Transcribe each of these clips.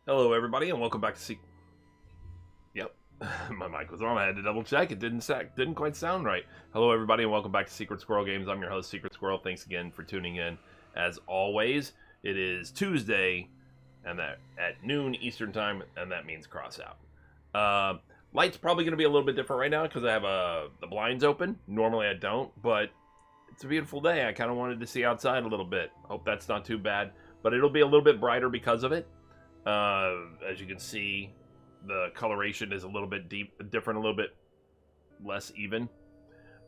Hello, everybody, and welcome back to Yep, my mic was on. I had to double check. It didn't quite sound right. Hello, everybody, and welcome back to Secret Squirrel Games. I'm your host, Secret Squirrel. Thanks again for tuning in. As always, it is Tuesday, and that at noon Eastern time, and that means Crossout. Light's probably going to be a little bit different right now because I have the blinds open. Normally I don't, but it's a beautiful day. I kind of wanted to see outside a little bit. Hope that's not too bad, but it'll be a little bit brighter because of it. As you can see, the coloration is a little bit different, a little bit less even.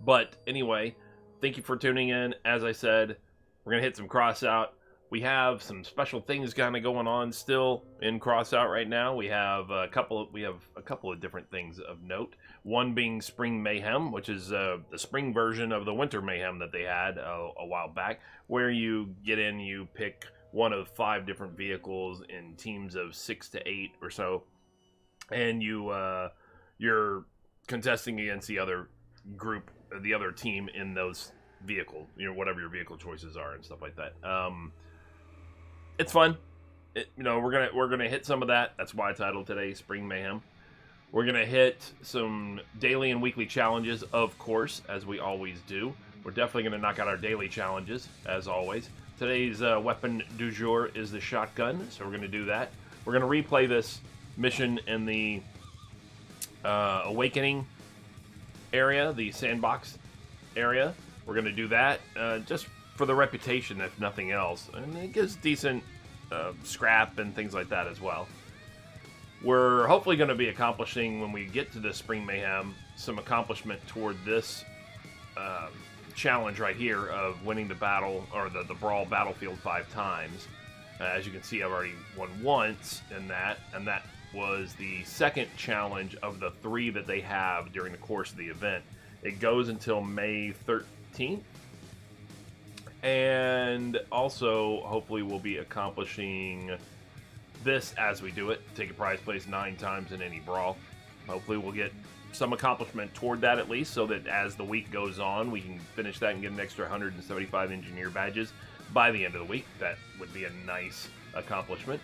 But anyway, thank you for tuning in. As I said, we're gonna hit some Crossout. We have some special things kind of going on still in Crossout right now. We have a couple of different things of note. One being Spring Mayhem, which is the spring version of the Winter Mayhem that they had a while back, where you get in, you pick one of 5 different vehicles in teams of 6 to 8 or so, and you're contesting against the other group, the other team in those vehicles, whatever your vehicle choices are and stuff like that. It's fun. We're gonna hit some of that. That's why I titled today Spring Mayhem. We're gonna hit some daily and weekly challenges, of course, as we always do. We're definitely gonna knock out our daily challenges, as always. Today's weapon du jour is the shotgun, so we're going to do that. We're going to replay this mission in the Awakening area, the sandbox area. We're going to do that just for the reputation, if nothing else. And it gives decent scrap and things like that as well. We're hopefully going to be accomplishing, when we get to the Spring Mayhem, some accomplishment toward this challenge right here of winning the battle, or the brawl battlefield 5 times. As you can see, I've already won once in that, and that was the second challenge of the 3 that they have during the course of the event. It goes until May 13th, and also hopefully we'll be accomplishing this as we do it. Take a prize place 9 times in any brawl. Hopefully we'll get some accomplishment toward that, at least, so that as the week goes on, we can finish that and get an extra 175 engineer badges by the end of the week. That would be a nice accomplishment.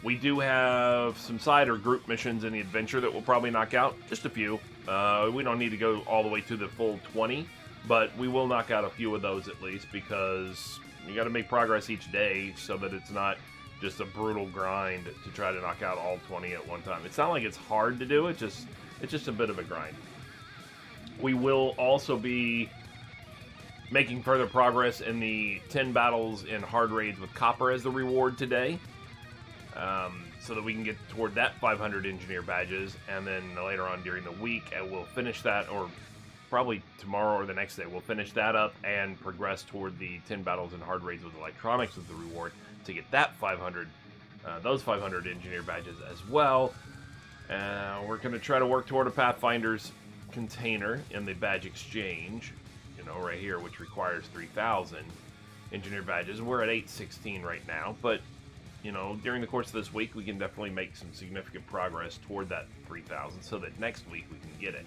We do have some side or group missions in the adventure that we'll probably knock out. Just a few. We don't need to go all the way to the full 20, but we will knock out a few of those at least, because you got to make progress each day so that it's not just a brutal grind to try to knock out all 20 at one time. It's not like it's hard to do, it's just a bit of a grind. We will also be making further progress in the 10 battles in hard raids with copper as the reward today, so that we can get toward that 500 engineer badges, and then later on during the week we'll finish that, or probably tomorrow or the next day we'll finish that up and progress toward the 10 battles in hard raids with electronics as the reward to get that 500 those 500 engineer badges as well. We're going to try to work toward a Pathfinder's container in the badge exchange, right here, which requires 3,000 engineer badges. We're at 816 right now, but, during the course of this week, we can definitely make some significant progress toward that 3,000 so that next week we can get it.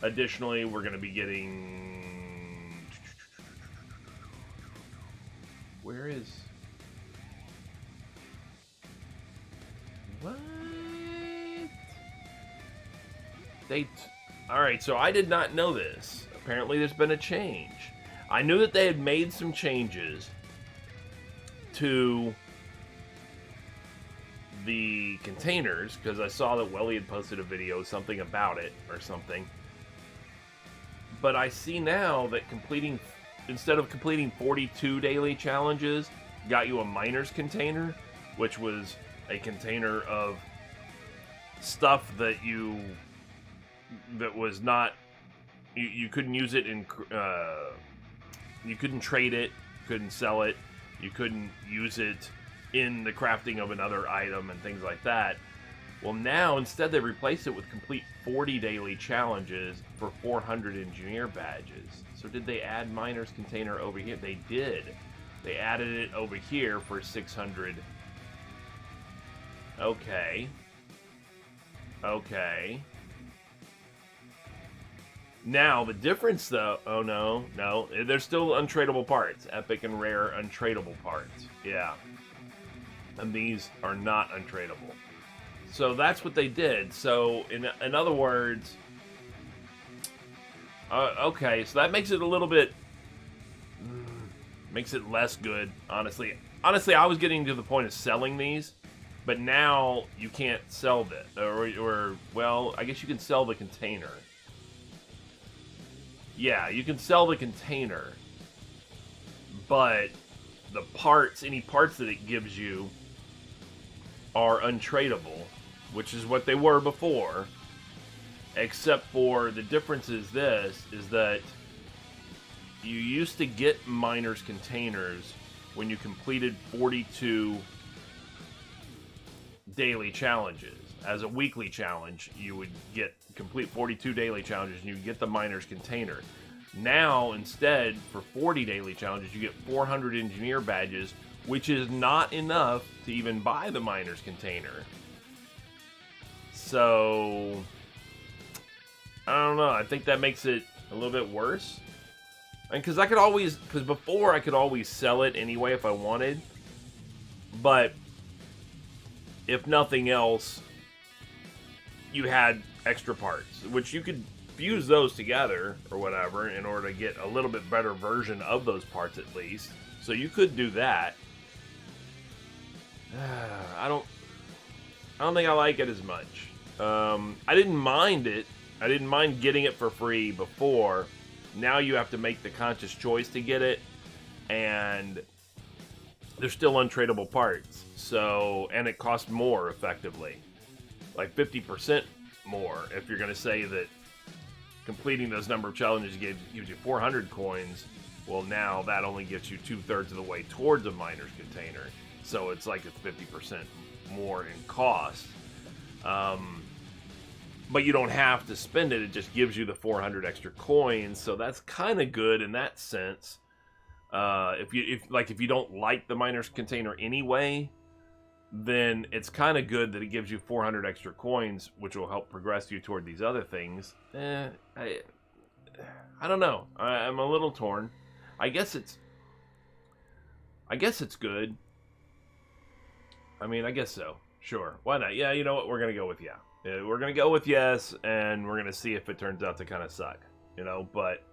Additionally, we're going to be getting... Where is... What? Alright, so I did not know this. Apparently there's been a change. I knew that they had made some changes to the containers, because I saw that Welly had posted a video, something about it, or something. But I see now that instead of completing 42 daily challenges, got you a miner's container, which was a container of stuff that was not, you couldn't use it in, you couldn't trade it, couldn't sell it, you couldn't use it in the crafting of another item and things like that. Well, now instead they replaced it with complete 40 daily challenges for 400 engineer badges. So did they add miner's container over here? They did. They added it over here for 600. Okay. Now, the difference, though... Oh, no. There's still untradeable parts. Epic and rare untradeable parts. Yeah. and these are not untradeable. So that's what they did. So in other words, okay, so that makes it a little bit, makes it less good, honestly. Honestly, I was getting to the point of selling these, but now you can't sell this, or well, I guess you can sell the container. Yeah, you can sell the container, but the parts, any parts that it gives you, are untradeable, which is what they were before. Except for the difference is this, is that you used to get miners containers when you completed 42 daily challenges. As a weekly challenge, you would complete 42 daily challenges and you would get the miner's container. Now, instead, for 40 daily challenges, you get 400 engineer badges, which is not enough to even buy the miner's container. So, I don't know. I think that makes it a little bit worse. And because before I could always sell it anyway if I wanted. But if nothing else, you had extra parts, which you could fuse those together or whatever in order to get a little bit better version of those parts at least. So you could do that. I don't think I like it as much. I didn't mind it. I didn't mind getting it for free before. Now you have to make the conscious choice to get it, and they're still untradeable parts. So, and it costs more effectively, like 50% more. If you're going to say that completing those number of challenges gives you 400 coins, well, now that only gets you 2/3 of the way towards a miner's container. So it's like it's 50% more in cost. But you don't have to spend it. It just gives you the 400 extra coins. So that's kind of good in that sense. If you don't like the miner's container anyway, then it's kind of good that it gives you 400 extra coins, which will help progress you toward these other things. I don't know. I'm a little torn. I guess it's good. I mean, I guess so. Sure. Why not? Yeah, you know what? We're going to go with yeah. We're going to go with yes, and we're going to see if it turns out to kind of suck. You know, but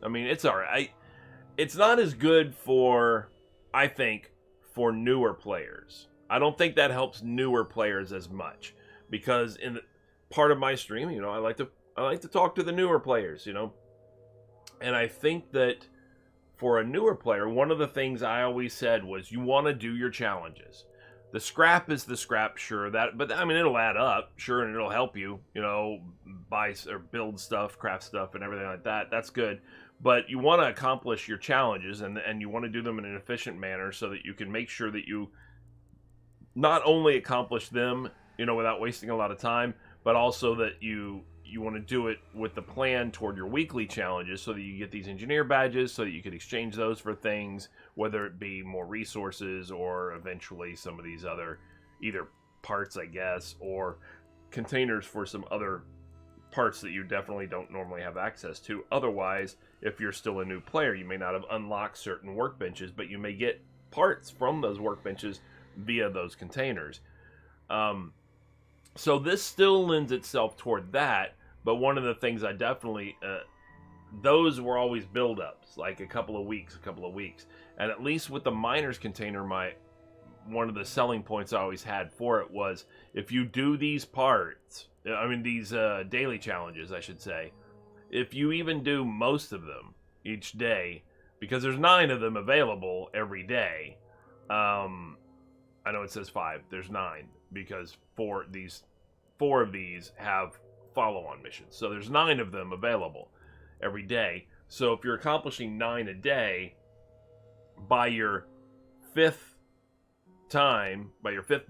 I mean, it's all right. It's not as good I think, for newer players. I don't think that helps newer players as much, because in part of my stream, you know, I like to talk to the newer players, you know. And I think that for a newer player, one of the things I always said was you want to do your challenges. The scrap is the scrap, sure, but I mean, it'll add up, sure, and it'll help you, you know, buy or build stuff, craft stuff, and everything like that. That's good. But you want to accomplish your challenges, and you want to do them in an efficient manner so that you can make sure that you not only accomplish them, you know, without wasting a lot of time, but also that you want to do it with the plan toward your weekly challenges so that you get these engineer badges so that you can exchange those for things, whether it be more resources or eventually some of these other either parts, I guess, or containers for some other parts that you definitely don't normally have access to. Otherwise, if you're still a new player, you may not have unlocked certain workbenches, but you may get parts from those workbenches via those containers. So this still lends itself toward that, but one of the things I definitely, those were always build-ups, like a couple of weeks. And at least with the miner's container, one of the selling points I always had for it was, if you do these parts, these daily challenges, I should say, if you even do most of them each day, because there's 9 of them available every day. I know it says 5, there's 9, because 4 of these have follow-on missions. So there's 9 of them available every day. So if you're accomplishing 9 a day, by your 5th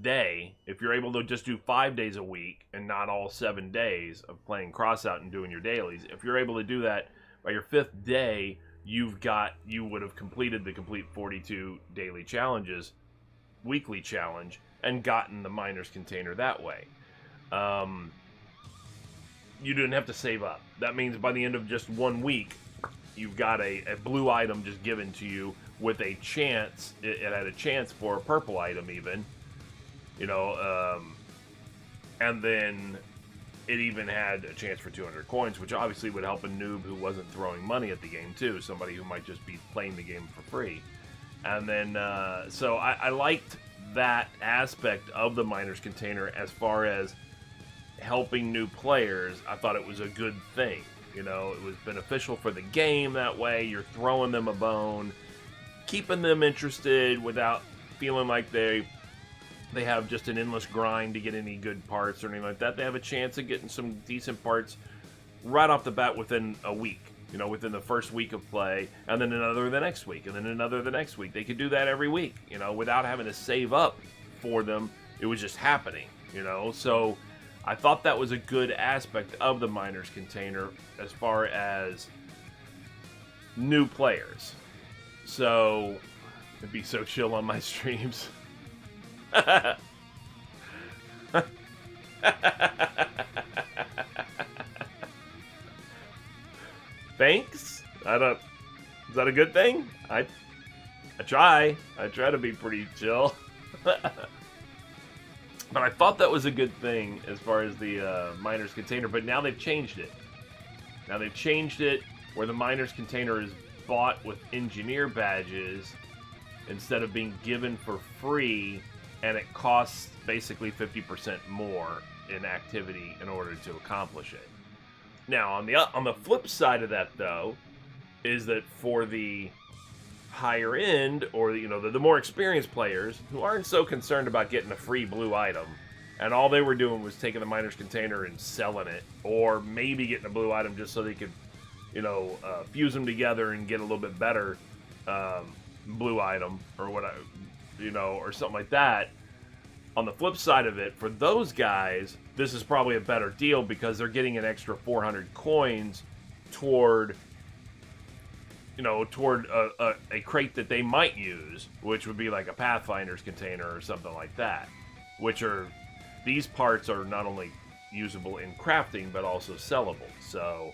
day, if you're able to just do 5 days a week and not all 7 days of playing Crossout and doing your dailies, if you're able to do that by your 5th day, you would have completed the complete 42 daily challenges, weekly challenge, and gotten the miner's container that way. You didn't have to save up. That means by the end of just 1 week, you've got a blue item just given to you with a chance. It had a chance for a purple item even, you know, and then it even had a chance for 200 coins, which obviously would help a noob who wasn't throwing money at the game too, somebody who might just be playing the game for free. And then, so I liked that aspect of the Miner's Container as far as helping new players. I thought it was a good thing. You know, it was beneficial for the game that way. You're throwing them a bone, keeping them interested without feeling like they have just an endless grind to get any good parts or anything like that. They have a chance of getting some decent parts right off the bat within a week. You know, within the first week of play, and then another the next week, and then another the next week. They could do that every week, you know, without having to save up for them. It was just happening, you know. So I thought that was a good aspect of the Miner's Container as far as new players. So it'd be so chill on my streams. Thanks. Is that a good thing? I try to be pretty chill. But I thought that was a good thing as far as the Miner's Container. But now they've changed it. Now they've changed it where the Miner's Container is bought with engineer badges instead of being given for free, and it costs basically 50% more in activity in order to accomplish it. Now, on the flip side of that, though, is that for the higher end, or the more experienced players who aren't so concerned about getting a free blue item, and all they were doing was taking the Miner's Container and selling it, or maybe getting a blue item just so they could, fuse them together and get a little bit better blue item or whatever, or something like that. On the flip side of it, for those guys, this is probably a better deal because they're getting an extra 400 coins toward a crate that they might use, which would be like a Pathfinder's container or something like that. These parts are not only usable in crafting, but also sellable. So,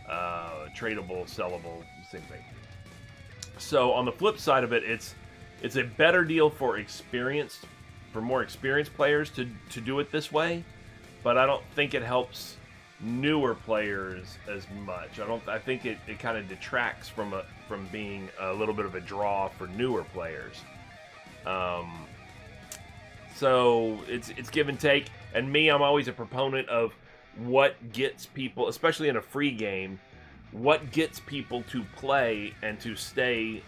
tradable, sellable, same thing. So on the flip side of it, it's a better deal for more experienced players to do it this way, but I don't think it helps newer players as much. I think it kind of detracts from being a little bit of a draw for newer players. So it's give and take. And I'm always a proponent of what gets people, especially in a free game, what gets people to play and to stay.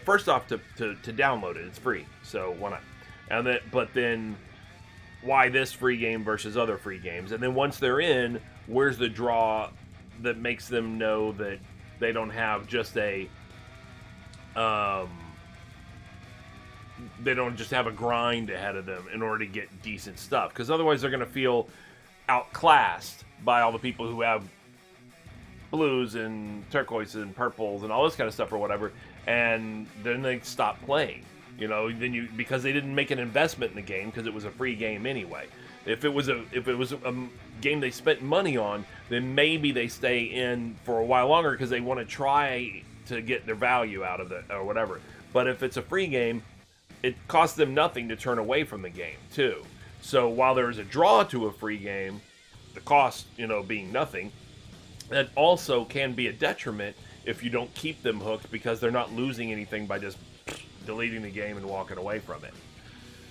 First off, to download it, it's free, so why not? But then, why this free game versus other free games? And then once they're in, where's the draw that makes them know that they don't have just they don't just have a grind ahead of them in order to get decent stuff? Because otherwise they're going to feel outclassed by all the people who have blues and turquoises and purples and all this kind of stuff or whatever, and then they stop playing. Because they didn't make an investment in the game because it was a free game anyway. If it was a game they spent money on, then maybe they stay in for a while longer because they want to try to get their value out of it or whatever. But if it's a free game, it costs them nothing to turn away from the game too. So while there is a draw to a free game, the cost, being nothing, that also can be a detriment if you don't keep them hooked because they're not losing anything by just deleting the game and walking away from it.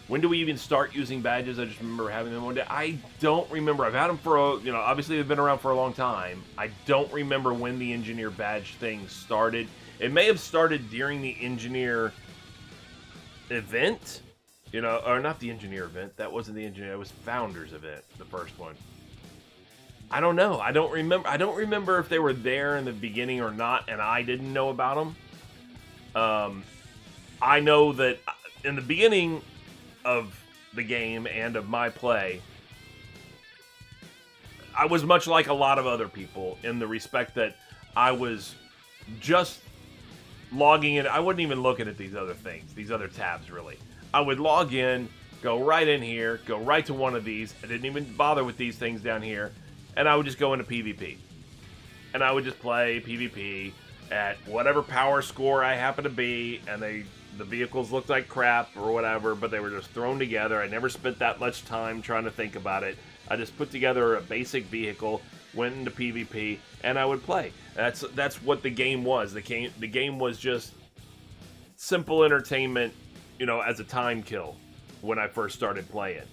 When do we even start using badges? I just remember having them one day. I don't remember. I've had them for obviously they've been around for a long time. I don't remember when the engineer badge thing started. It may have started during the engineer event, or not the engineer event. That wasn't the engineer. It was Founders event, the first one. I don't know. I don't remember if they were there in the beginning or not, and I didn't know about them. I know that in the beginning of the game and of my play, I was much like a lot of other people in the respect that I was just logging in. I wasn't even looking at these other things, these other tabs, really. I would log in, go right in here, go right to one of these. I didn't even bother with these things down here, and I would just go into PvP. And I would just play PvP. at whatever power score I happen to be, and the vehicles looked like crap or whatever, but they were just thrown together. I never spent that much time trying to think about it. I just put together a basic vehicle, went into PvP, and I would play. That's what the game was. The game was just simple entertainment, as a time kill when I first started playing.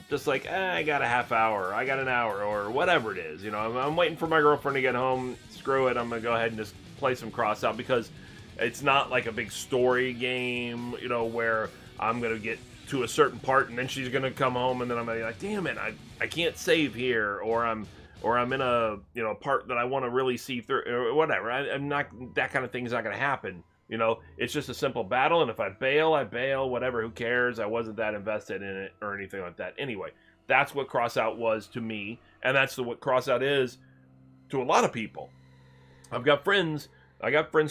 Just like, I got a half hour, I got an hour, or whatever it is. I'm waiting for my girlfriend to get home. Screw it, I'm gonna go ahead and just play some Crossout, because it's not like a big story game, where I'm gonna get to a certain part and then she's gonna come home and then I'm gonna be like, damn it, I can't save here, or I'm in a part that I want to really see through, or whatever. I'm not, that kind of thing is not gonna happen. It's just a simple battle, and if I bail, I bail, whatever, who cares? I wasn't that invested in it or anything like that. Anyway, that's what Crossout was to me, and that's what Crossout is to a lot of people. I got friends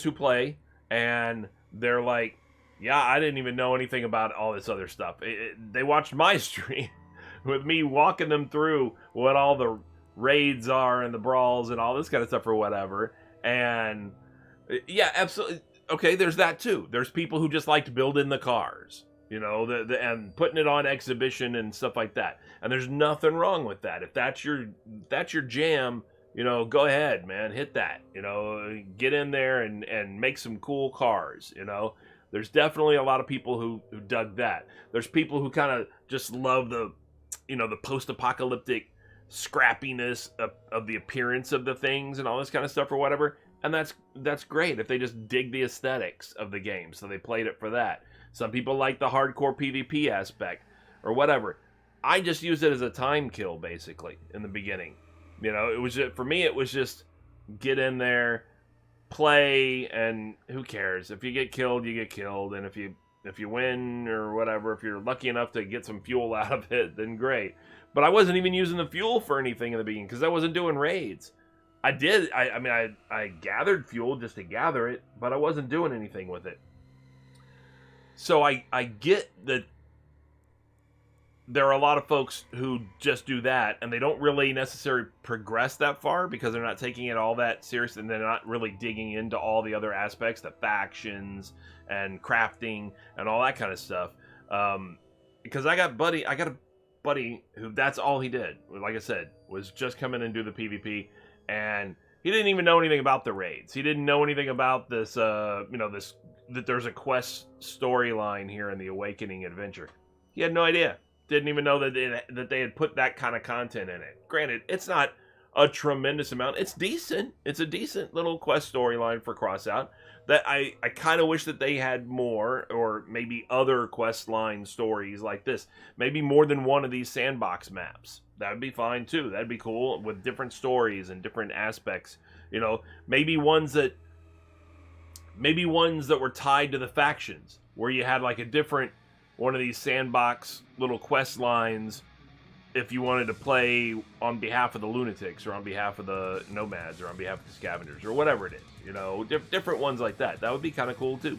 who play, and they're like, yeah, I didn't even know anything about all this other stuff. They watched my stream with me walking them through what all the raids are and the brawls and all this kind of stuff or whatever. And yeah, absolutely. Okay, there's that too. There's people who just like to build in the cars, and putting it on exhibition and stuff like that. And there's nothing wrong with that. If that's your jam, go ahead, man, hit that. Get in there and make some cool cars. There's definitely a lot of people who dug that. There's people who kind of just love the post-apocalyptic scrappiness of the appearance of the things and all this kind of stuff or whatever. And that's great if they just dig the aesthetics of the game, so they played it for that. Some people like the hardcore PvP aspect or whatever. I just used it as a time kill, basically, in the beginning. It was just, for me, it was just get in there, play, and who cares? If you get killed, you get killed, and if you win or whatever, if you're lucky enough to get some fuel out of it, then great. But I wasn't even using the fuel for anything in the beginning because I wasn't doing raids. I gathered fuel just to gather it, but I wasn't doing anything with it. So I get that there are a lot of folks who just do that, and they don't really necessarily progress that far because they're not taking it all that serious, and they're not really digging into all the other aspects, the factions and crafting and all that kind of stuff. Because I got a buddy who that's all he did. Like I said, was just come in and do the PvP, and he didn't even know anything about the raids. He didn't know anything about this, that there's a quest storyline here in the Awakening adventure. He had no idea. Didn't even know that they had put that kind of content in it. Granted, it's not a tremendous amount. It's decent. It's a decent little quest storyline for Crossout that I kind of wish that they had more, or maybe other quest line stories like this. Maybe more than one of these sandbox maps. That would be fine too. That'd be cool with different stories and different aspects. Maybe ones that were tied to the factions, where you had like a different one of these sandbox little quest lines if you wanted to play on behalf of the lunatics, or on behalf of the nomads, or on behalf of the scavengers, or whatever it is. Different ones like that. That would be kind of cool too.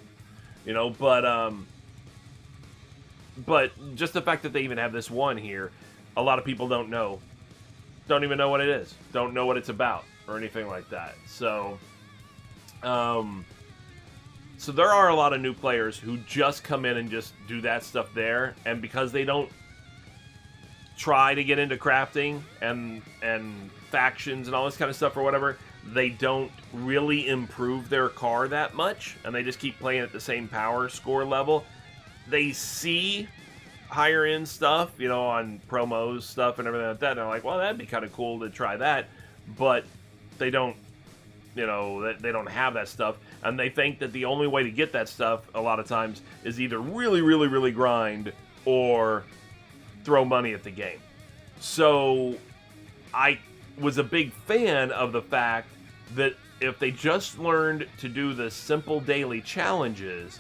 But just the fact that they even have this one here, a lot of people don't even know what it is, don't know what it's about, or anything like that. So there are a lot of new players who just come in and just do that stuff there, and because they don't try to get into crafting and factions and all this kind of stuff or whatever, they don't really improve their car that much, and they just keep playing at the same power score level. They see higher end stuff, on promos stuff and everything like that, and they're like, well, that'd be kind of cool to try that, but they don't they don't have that stuff, and they think that the only way to get that stuff a lot of times is either really, really, really grind or throw money at the game. So I was a big fan of the fact that if they just learned to do the simple daily challenges,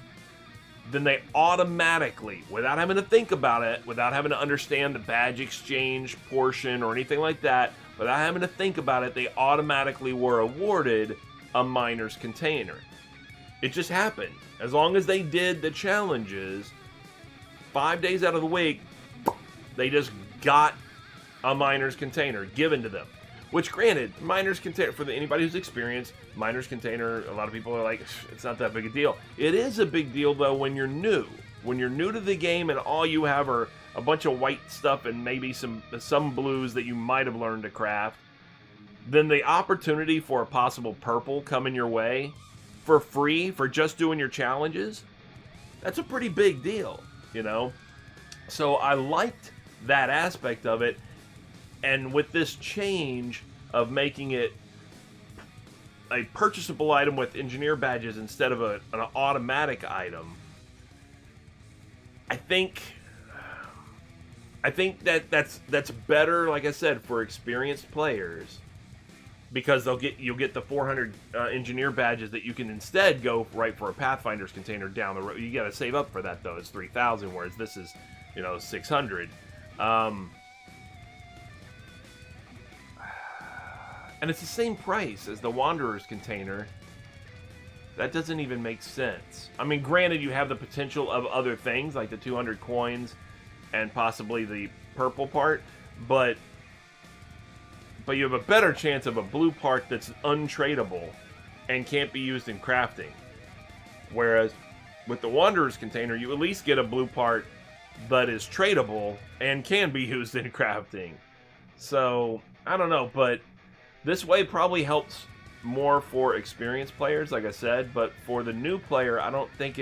then they automatically, without having to think about it, without having to understand the badge exchange portion or anything like that, without having to think about it, they automatically were awarded a miner's container. It just happened. As long as they did the challenges 5 days out of the week, they just got a miner's container given to them. Which, granted, miner's container, for anybody who's experienced, miner's container, a lot of people are like, it's not that big a deal. It is a big deal, though, when you're new. When you're new to the game and all you have are a bunch of white stuff and maybe some blues that you might have learned to craft, then the opportunity for a possible purple coming your way for free for just doing your challenges, that's a pretty big deal, you know? So I liked that aspect of it, and with this change of making it a purchasable item with engineer badges instead of an automatic item, I think that's better, like I said, for experienced players, because you'll get the 400 engineer badges that you can instead go right for a Pathfinder's container down the road. You got to save up for that, though. It's 3,000, whereas this is, 600. And it's the same price as the Wanderer's container. That doesn't even make sense. I mean, granted, you have the potential of other things, like the 200 coins and possibly the purple part, but you have a better chance of a blue part that's untradeable and can't be used in crafting. Whereas with the Wanderer's container, you at least get a blue part that is tradable and can be used in crafting. So, I don't know, but this way probably helps more for experienced players, like I said, but for the new player, I don't think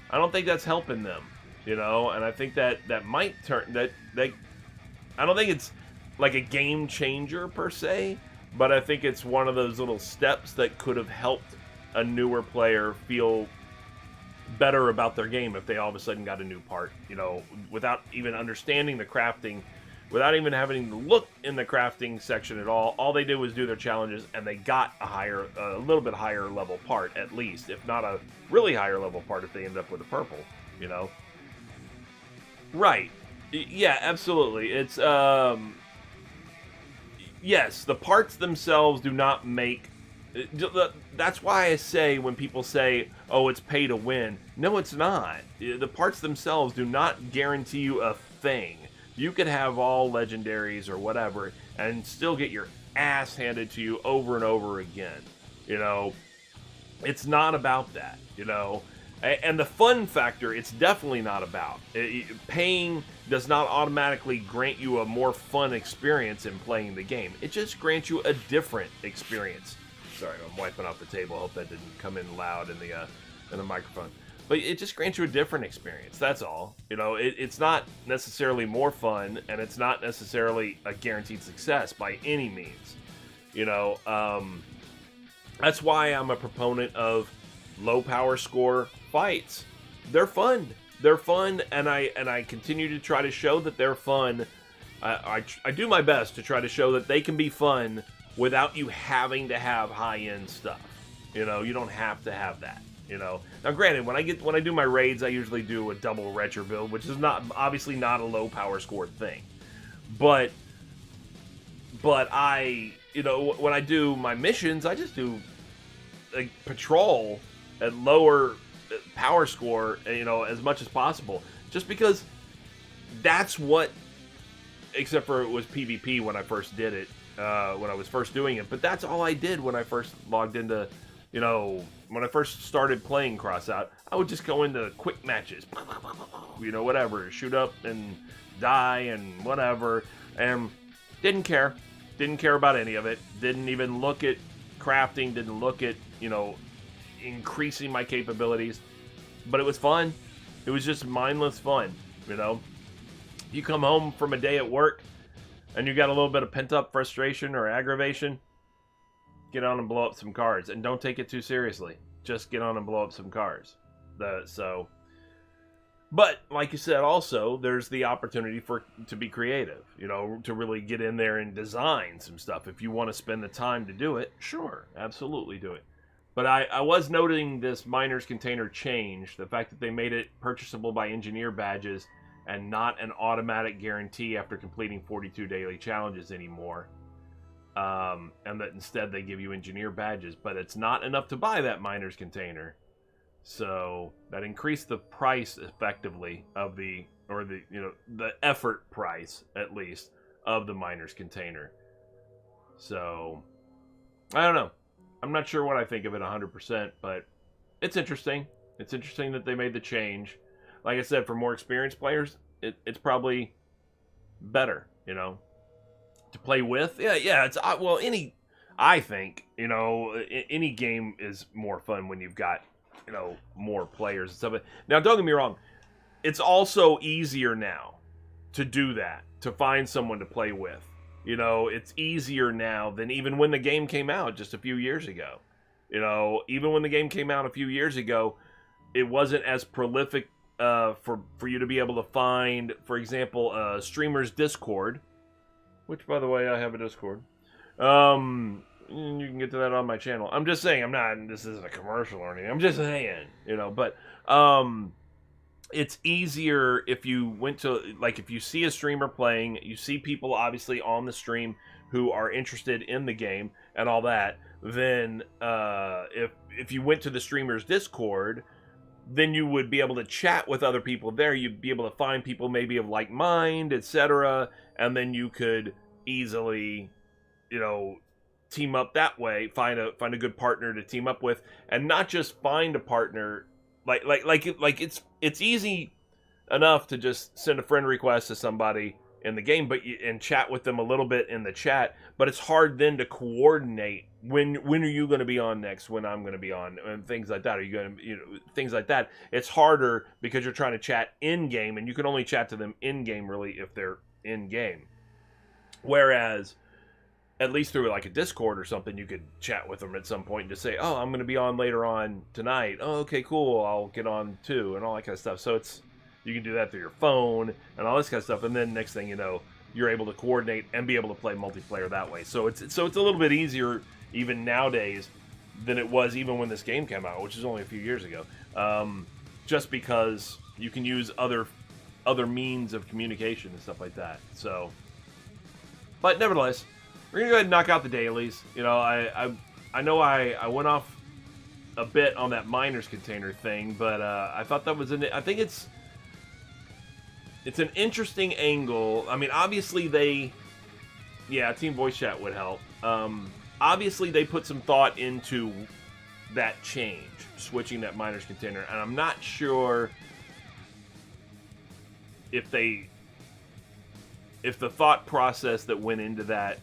that's helping them, and I think that might turn that I don't think it's like a game changer per se, but I think it's one of those little steps that could have helped a newer player feel better about their game if they all of a sudden got a new part, without even understanding the crafting, without even having to look in the crafting section at all. All they did was do their challenges, and they got a little bit higher level part, at least, if not a really higher level part if they end up with a purple, Right. Yeah, absolutely. It's, yes, the parts themselves do not make... That's why I say when people say, oh, it's pay to win. No, it's not. The parts themselves do not guarantee you a thing. You could have all legendaries or whatever and still get your ass handed to you over and over again. It's not about that, And the fun factor, it's definitely not about. Paying does not automatically grant you a more fun experience in playing the game. It just grants you a different experience. Sorry, I'm wiping off the table. I hope that didn't come in loud in the microphone. But it just grants you a different experience. That's all. It's not necessarily more fun, and it's not necessarily a guaranteed success by any means. That's why I'm a proponent of low power score fights. They're fun. They're fun, and I continue to try to show that they're fun. I do my best to try to show that they can be fun without you having to have high-end stuff. You don't have to have that. Now, granted, when I do my raids, I usually do a double retro build, which is obviously not a low power score thing. But I, when I do my missions, I just do like patrol at lower power score, as much as possible, just because that's what, except for it was PvP when I first did it, when I was first doing it, but that's all I did when I first logged into, when I first started playing Crossout. I would just go into quick matches, whatever, shoot up and die and whatever, and didn't care about any of it, didn't even look at crafting, didn't look at, increasing my capabilities, but it was fun. It was just mindless fun, You come home from a day at work, and you got a little bit of pent-up frustration or aggravation, get on and blow up some cars, and don't take it too seriously. Just get on and blow up some cars. But like you said, also there's the opportunity to be creative, to really get in there and design some stuff. If you want to spend the time to do it, sure, absolutely do it. But I was noting this miner's container change, the fact that they made it purchasable by engineer badges and not an automatic guarantee after completing 42 daily challenges anymore. And that instead they give you engineer badges, but it's not enough to buy that miner's container. So that increased the price effectively of the effort price, at least, of the miner's container. So, I don't know. I'm not sure what I think of it 100%, but it's interesting. It's interesting that they made the change. Like I said, for more experienced players, it's probably better, you know, to play with. Yeah. It's well, I think, you know, any game is more fun when you've got, you know, more players and stuff. Now, don't get me wrong. It's also easier now to do that, to find someone to play with. You know, it's easier now than even when the game came out just a few years ago. You know, even when the game came out a few years ago, it wasn't as prolific for you to be able to find, for example, streamer's Discord, which, by the way, I have a Discord. You can get to that on my channel. I'm just saying, this isn't a commercial or anything. I'm just saying, you know, but it's easier if you went to, like, if you see a streamer playing, you see people obviously on the stream who are interested in the game and all that, then if you went to the streamer's Discord, then you would be able to chat with other people there. You'd be able to find people maybe of like mind, etc., and then you could easily, you know, team up that way, find a good partner to team up with, and not just find a partner like it's easy enough to just send a friend request to somebody in the game, and chat with them a little bit in the chat, but it's hard then to coordinate when are you going to be on next, when I'm going to be on, and things like that. Are you going to, you know, things like that. It's harder because you're trying to chat in game, and you can only chat to them in game really if they're in game. Whereas at least through like a Discord or something, you could chat with them at some point and just say, oh, I'm going to be on later on tonight. Oh, okay, cool. I'll get on too, and all that kind of stuff. So you can do that through your phone and all this kind of stuff. And then next thing you know, you're able to coordinate and be able to play multiplayer that way. So it's a little bit easier even nowadays than it was even when this game came out, which is only a few years ago. Just because you can use other means of communication and stuff like that. So, but nevertheless, we're gonna go ahead and knock out the dailies. You know, I know I went off a bit on that miners container thing, but I thought that was I think it's an interesting angle. I mean, obviously team voice chat would help. Obviously they put some thought into that change, switching that miners container, and I'm not sure if the thought process that went into that,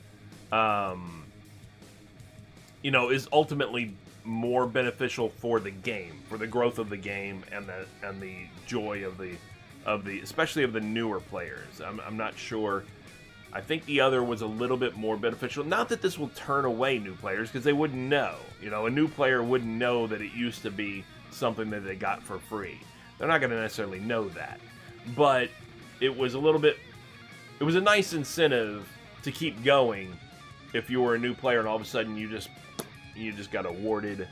you know, is ultimately more beneficial for the game, for the growth of the game, and the joy of the especially of the newer players. I'm not sure. I think the other was a little bit more beneficial. Not that this will turn away new players, because they wouldn't know. You know, a new player wouldn't know that it used to be something that they got for free. They're not going to necessarily know that. But it was a nice incentive to keep going if you were a new player and all of a sudden you just got awarded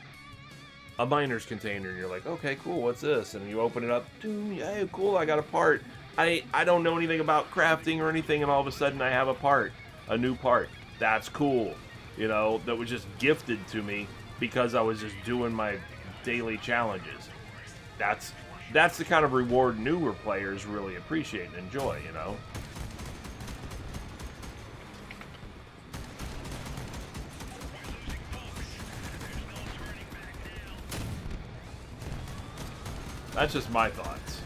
a miner's container, and you're like, okay, cool, what's this? And you open it up, hey, cool, I got a part. I don't know anything about crafting or anything, and all of a sudden I have a new part. That's cool. You know, that was just gifted to me because I was just doing my daily challenges. That's the kind of reward newer players really appreciate and enjoy, you know? That's just my thoughts.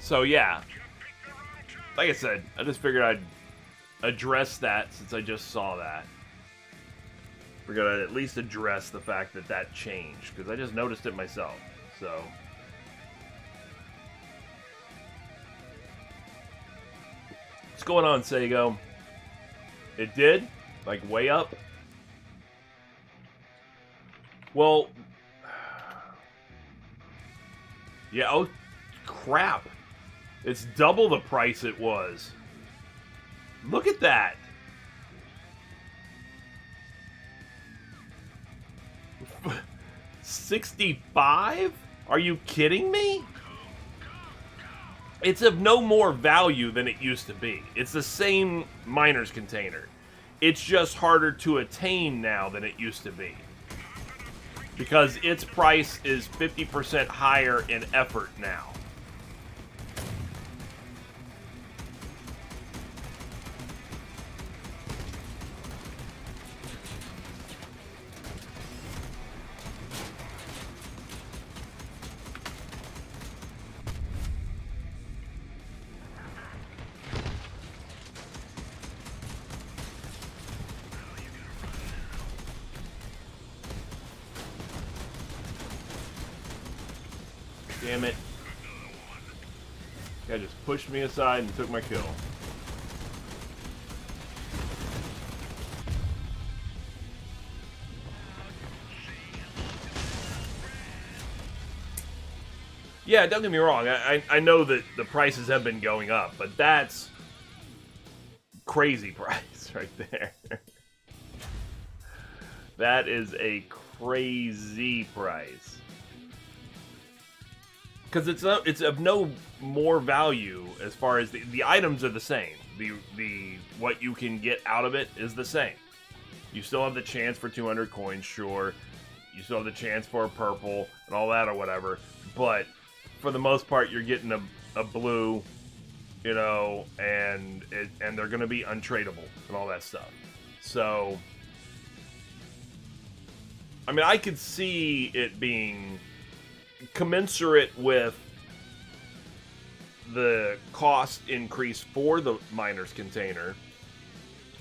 So yeah, like I said, I just figured I'd address that since I just saw that. Figured I'd at least address the fact that changed, because I just noticed it myself. So what's going on, Sego? It did? Like way up? Yeah, oh, crap. It's double the price it was. Look at that. $65? Are you kidding me? It's of no more value than it used to be. It's the same miner's container. It's just harder to attain now than it used to be. Because its price is 50% higher in effort now. Damn it. Guy just pushed me aside and took my kill. Yeah, don't get me wrong. I know that the prices have been going up, but that's crazy price right there. That is a crazy price. Because it's of no more value as far as the items are the same. The what you can get out of it is the same. You still have the chance for 200 coins, sure. You still have the chance for a purple and all that or whatever. But for the most part, you're getting a blue, you know, and they're going to be untradeable and all that stuff. So, I mean, I could see it being commensurate with the cost increase for the miner's container,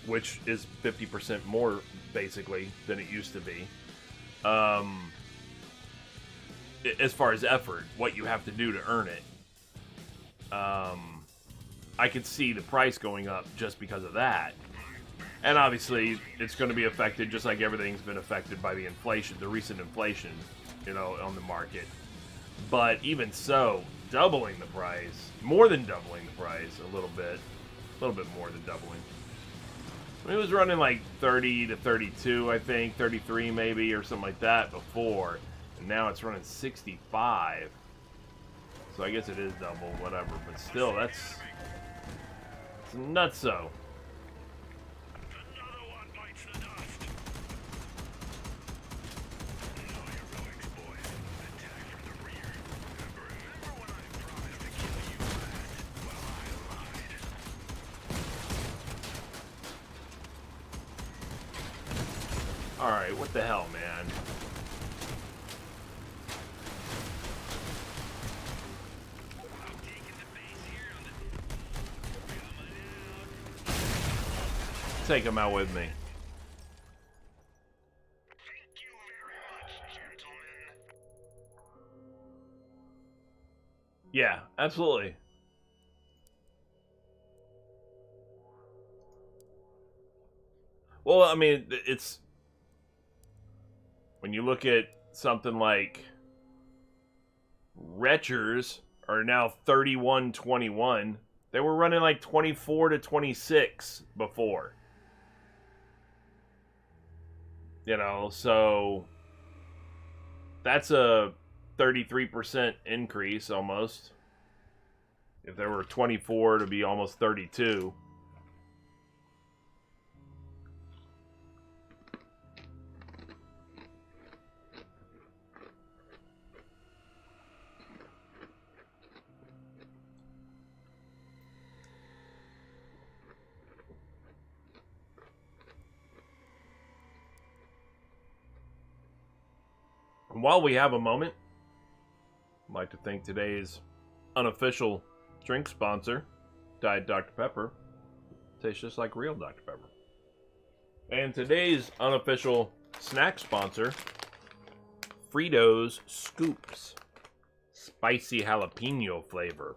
which is 50% more basically than it used to be. As far as effort, what you have to do to earn it, I could see the price going up just because of that. And obviously, it's going to be affected just like everything's been affected by the inflation, the recent inflation, you know, on the market. But even so, doubling the price, more than doubling the price a little bit more than doubling. I mean, it was running like 30 to 32, I think, 33 maybe, or something like that before. And now it's running 65. So I guess it is double, whatever. But still, it's nutso. Alright, what the hell, man? Take him out with me. Thank you very much, gentlemen. Yeah, absolutely. Well, I mean, it's... When you look at something like Retchers are now 31.21. They were running like 24 to 26 before. You know, so that's a 33% increase almost. If there were 24 to be almost 32. And while we have a moment, I'd like to thank today's unofficial drink sponsor, Diet Dr. Pepper. Tastes just like real Dr. Pepper. And today's unofficial snack sponsor, Fritos Scoops. Spicy jalapeno flavor.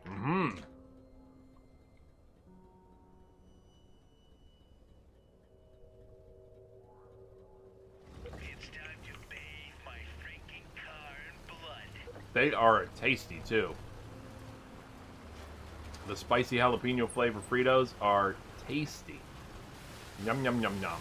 Mmm. They are tasty too. The spicy jalapeno flavor Fritos are tasty. Yum, yum, yum, yum.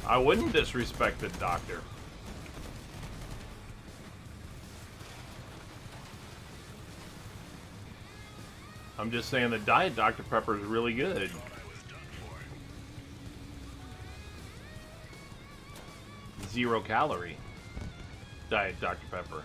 I wouldn't disrespect the doctor. I'm just saying the Diet Dr. Pepper is really good. Zero calorie Diet Dr. Pepper.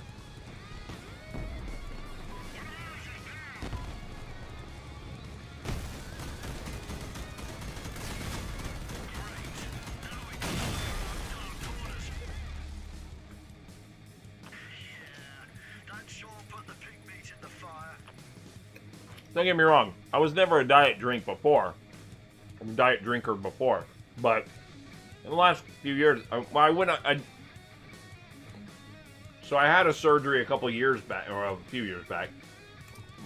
Don't get me wrong, I was never a diet drinker before, but in the last few years, so I had a surgery a couple years back, or a few years back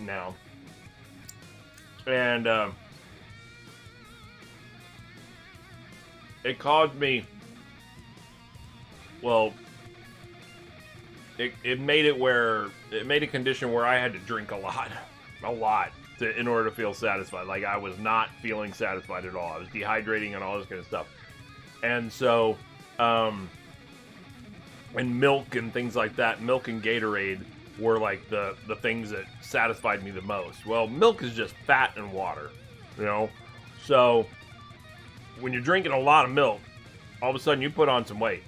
now, and it caused me, well, it made a condition where I had to drink a lot in order to feel satisfied. Like, I was not feeling satisfied at all. I was dehydrating and all this kind of stuff. And so, and milk and things like that, milk and Gatorade were like the things that satisfied me the most. Well, milk is just fat and water, you know? So, when you're drinking a lot of milk, all of a sudden you put on some weight.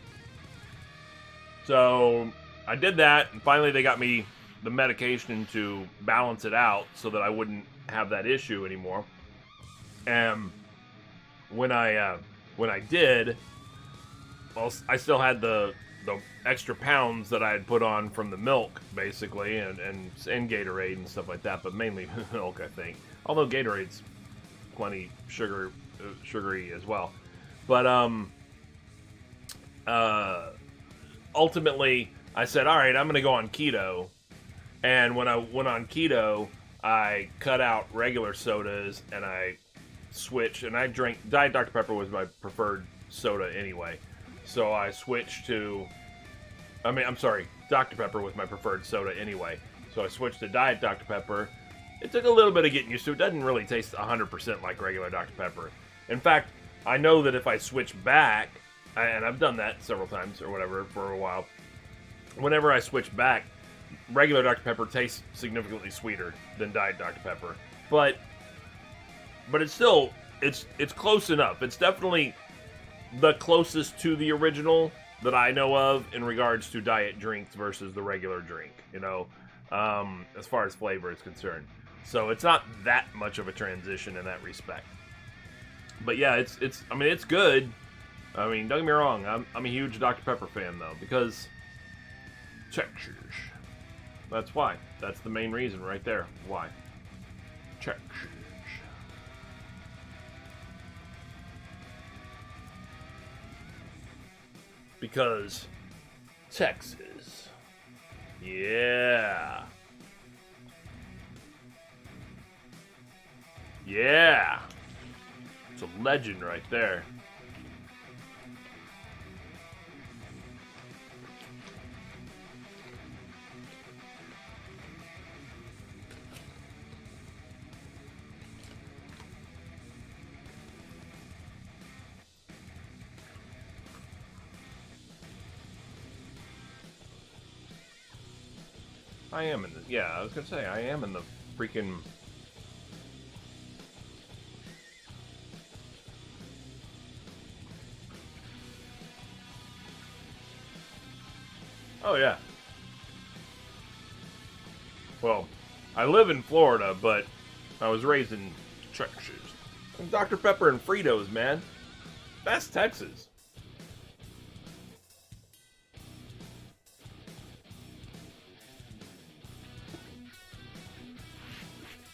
So, I did that, and finally they got me the medication to balance it out so that I wouldn't have that issue anymore. And when I did, well, I still had the extra pounds that I had put on from the milk, basically, and Gatorade and stuff like that, but mainly milk, I think. Although Gatorade's plenty sugary as well. But ultimately, I said, all right, I'm going to go on keto. And when I went on keto, I cut out regular sodas and I switched, and I drank, Diet Dr. Pepper was my preferred soda anyway. So I switched to, Dr. Pepper was my preferred soda anyway. So I switched to Diet Dr. Pepper. It took a little bit of getting used to. It doesn't really taste 100% like regular Dr. Pepper. In fact, I know that if I switch back, and I've done that several times or whatever for a while, whenever I switch back, regular Dr. Pepper tastes significantly sweeter than Diet Dr. Pepper. But it's still, it's close enough. It's definitely the closest to the original that I know of in regards to diet drinks versus the regular drink, you know, as far as flavor is concerned. So it's not that much of a transition in that respect. But yeah, it's good. I mean, don't get me wrong, I'm a huge Dr. Pepper fan though, because Texas. That's why. That's the main reason right there. Why? Texas. Because Texas. Yeah. Yeah. It's a legend right there. I am in the, yeah, I was gonna say, I am in the freaking... Oh, yeah. Well, I live in Florida, but I was raised in Texas. And Dr. Pepper and Fritos, man. That's Texas.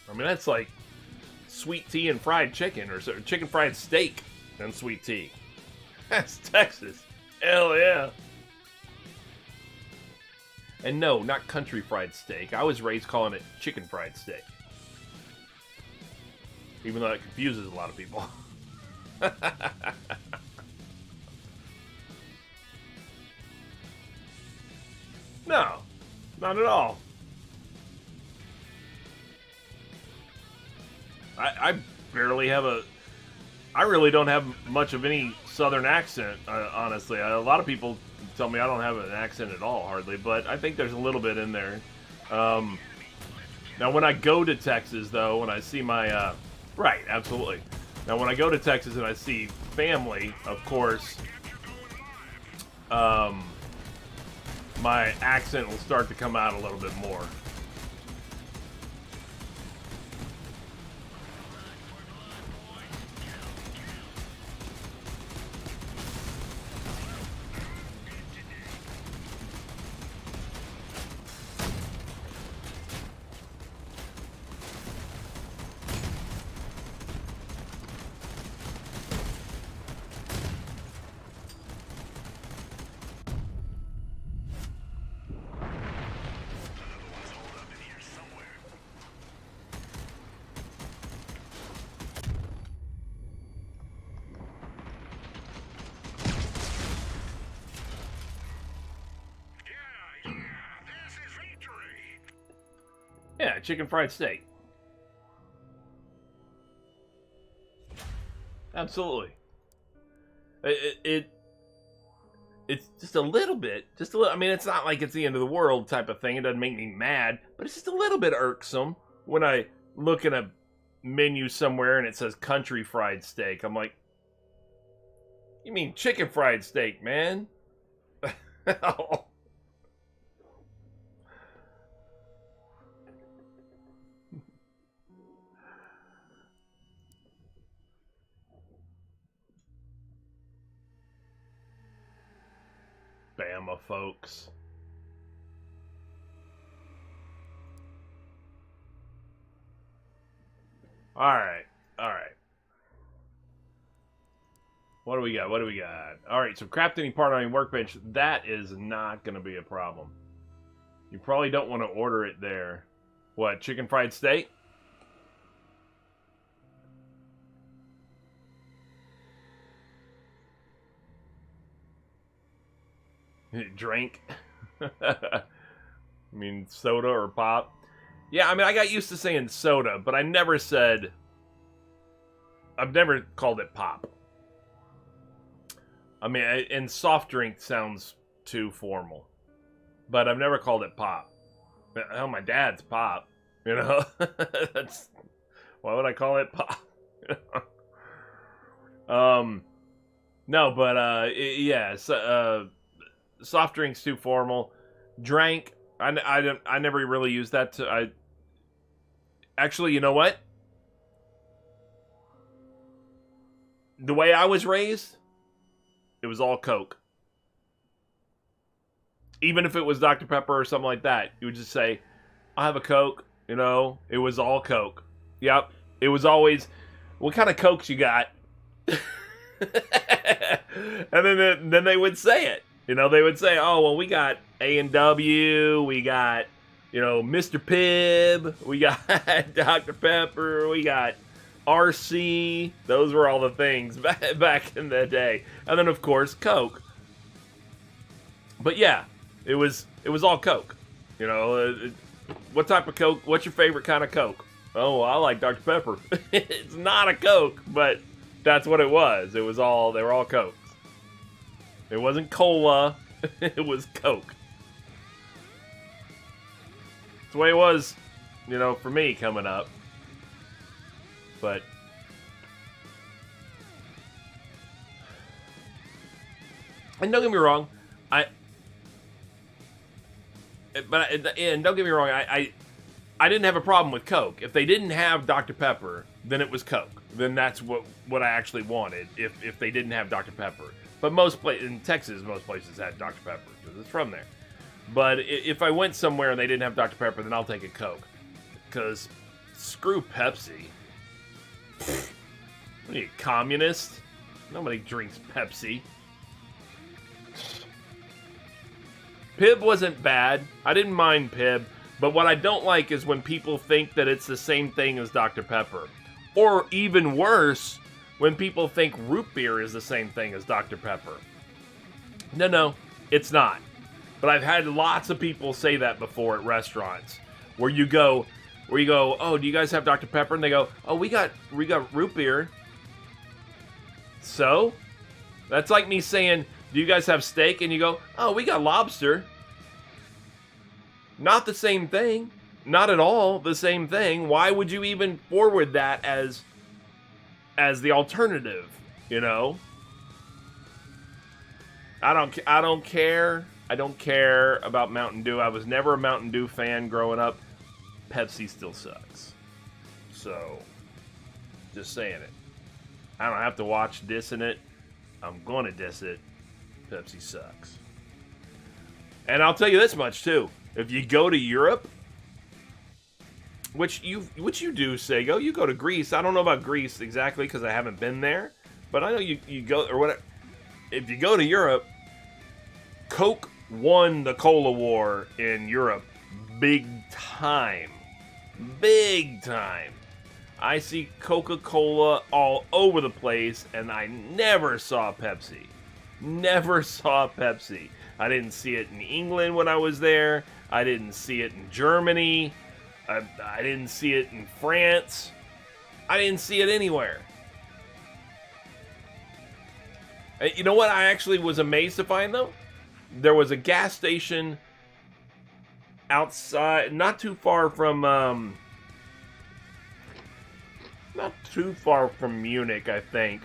I mean, that's like sweet tea and fried chicken, or chicken fried steak and sweet tea. That's Texas. Hell yeah. And no, not country fried steak. I was raised calling it chicken fried steak. Even though that confuses a lot of people. No, not at all. I barely have I really don't have much of any southern accent, honestly. A lot of people tell me I don't have an accent at all, hardly, but I think there's a little bit in there. Now, when I go to Texas, though, when I see my... right, absolutely. Now, when I go to Texas and I see family, of course, my accent will start to come out a little bit more. Yeah, chicken fried steak. Absolutely. It's just a little bit, I mean, it's not like it's the end of the world type of thing. It doesn't make me mad, but it's just a little bit irksome when I look at a menu somewhere and it says country fried steak. I'm like, you mean chicken fried steak, man? Oh. Bama folks. Alright. What do we got? Alright, so craft any part on your workbench. That is not going to be a problem. You probably don't want to order it there. What, chicken fried steak? Drink. I mean, soda or pop. Yeah, I mean, I got used to saying soda, but I've never called it pop. I mean, and soft drink sounds too formal. But I've never called it pop. Oh, my dad's pop. You know? That's... Why would I call it pop? No, but, yeah, soft drinks too formal. Drank. I never really used that to. Actually, you know what? The way I was raised, it was all Coke. Even if it was Dr. Pepper or something like that, you would just say, "I'll have a Coke." You know, it was all Coke. Yep, it was always, "What kind of Cokes you got?" And then they would say it. You know, they would say, "Oh, well, we got A&W, we got, you know, Mr. Pibb, we got Dr. Pepper, we got RC." Those were all the things back in the day. And then, of course, Coke. But yeah, it was all Coke. You know, what type of Coke? What's your favorite kind of Coke? Oh, I like Dr. Pepper. It's not a Coke, but that's what it was. They were all Cokes. It wasn't cola. It was Coke. It's the way it was, you know, for me coming up. But and don't get me wrong, and don't get me wrong, I didn't have a problem with Coke. If they didn't have Dr. Pepper, then it was Coke. Then that's what I actually wanted. If they didn't have Dr. Pepper. But in Texas, most places had Dr. Pepper because it's from there. But if I went somewhere and they didn't have Dr. Pepper, then I'll take a Coke. Because screw Pepsi. What are you, communist? Nobody drinks Pepsi. Pib wasn't bad. I didn't mind Pib. But what I don't like is when people think that it's the same thing as Dr. Pepper. Or even worse, when people think root beer is the same thing as Dr. Pepper. No, it's not. But I've had lots of people say that before at restaurants. Where you go, oh, do you guys have Dr. Pepper? And they go, oh, we got root beer. So? That's like me saying, do you guys have steak? And you go, oh, we got lobster. Not the same thing. Not at all the same thing. Why would you even forward that as the alternative, you know? I don't care. I don't care about Mountain Dew. I was never a Mountain Dew fan growing up. Pepsi still sucks. So, just saying it. I don't have to watch dissing it. I'm going to diss it. Pepsi sucks. And I'll tell you this much, too. If you go to Europe, which you do, Sego, you go to Greece. I don't know about Greece exactly because I haven't been there. But I know you go, or whatever. If you go to Europe, Coke won the Cola War in Europe big time. Big time. I see Coca-Cola all over the place, and I never saw Pepsi. Never saw Pepsi. I didn't see it in England when I was there. I didn't see it in Germany. I didn't see it in France. I didn't see it anywhere. You know what I actually was amazed to find, though? There was a gas station outside, not too far from Munich, I think,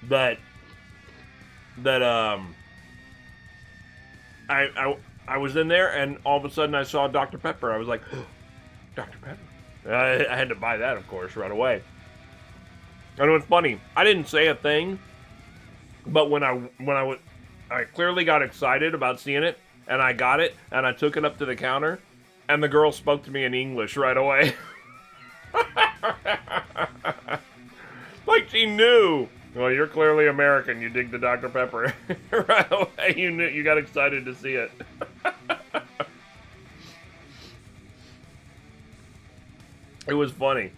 that I was in there, and all of a sudden I saw Dr. Pepper. I was like, oh, Dr. Pepper. I had to buy that, of course, right away. And it was funny. I didn't say a thing, but when I clearly got excited about seeing it, and I got it, and I took it up to the counter, and the girl spoke to me in English right away. Like she knew. Well, you're clearly American. You dig the Dr. Pepper. Right away, you got excited to see it. It was funny.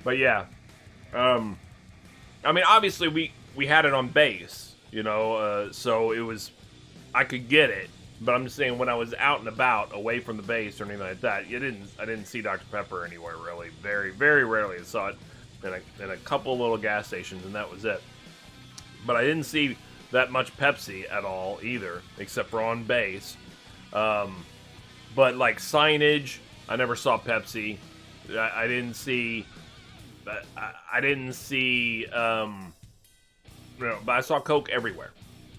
But yeah. I mean, obviously, we had it on base, you know, so it was, I could get it. But I'm just saying, when I was out and about, away from the base or anything like that, I didn't see Dr. Pepper anywhere, really. Very, very rarely. I saw it in a couple of little gas stations, and that was it. But I didn't see that much Pepsi at all, either, except for on base. But, like, signage, I never saw Pepsi. I didn't see... you know, but I saw Coke everywhere,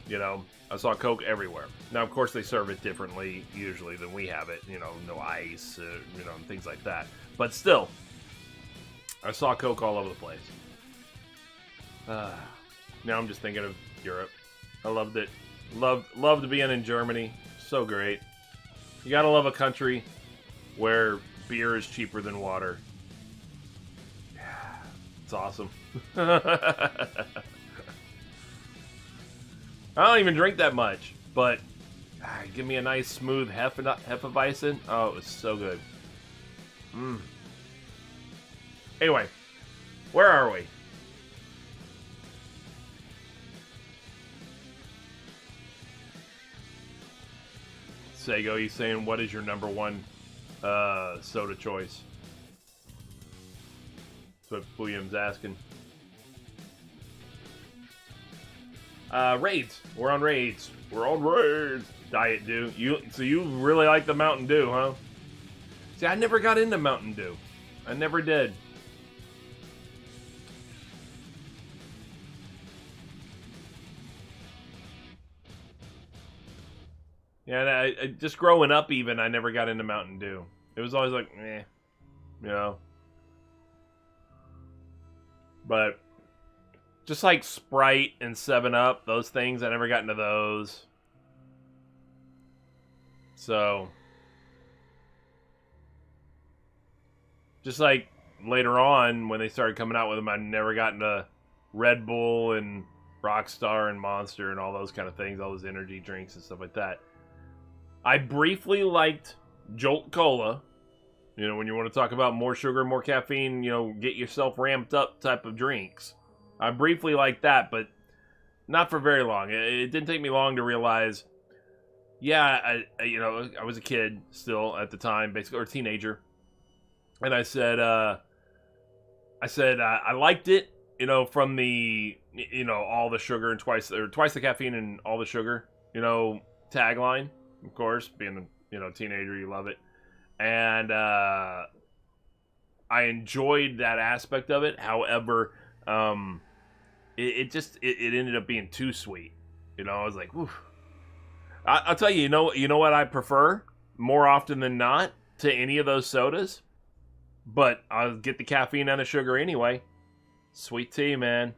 you know. I saw Coke everywhere. Now, of course, they serve it differently, usually, than we have it. You know, no ice, you know, and things like that. But still, I saw Coke all over the place. Now I'm just thinking of Europe. I loved it. Loved being in Germany. So great. You gotta love a country where beer is cheaper than water. It's awesome. I don't even drink that much, but give me a nice smooth Hefeweizen. Oh, it was so good. Anyway, where are we? Sego, you saying, what is your number one soda choice? That's what William's asking. Raids. We're on raids. We're on raids. Diet Dew. So you really like the Mountain Dew, huh? See, I never got into Mountain Dew. I never did. Yeah, just growing up even, I never got into Mountain Dew. It was always like, eh, you know. But just like Sprite and 7-Up, those things, I never got into those. So Just like later on when they started coming out with them, I never got into Red Bull and Rockstar and Monster and all those kind of things, all those energy drinks and stuff like that. I briefly liked Jolt Cola. You know, when you want to talk about more sugar, more caffeine, you know, get yourself ramped up type of drinks. I briefly liked that, but not for very long. It didn't take me long to realize, yeah, I was a kid still at the time, basically, or a teenager. And I said, I liked it, you know, from the, you know, all the sugar and twice the caffeine and all the sugar, you know, tagline. Of course, being a, you know, teenager, you love it. And I enjoyed that aspect of it. However, it ended up being too sweet. You know, I was like, oof. I'll tell you, you know what I prefer more often than not to any of those sodas? But I'll get the caffeine and the sugar anyway. Sweet tea, man.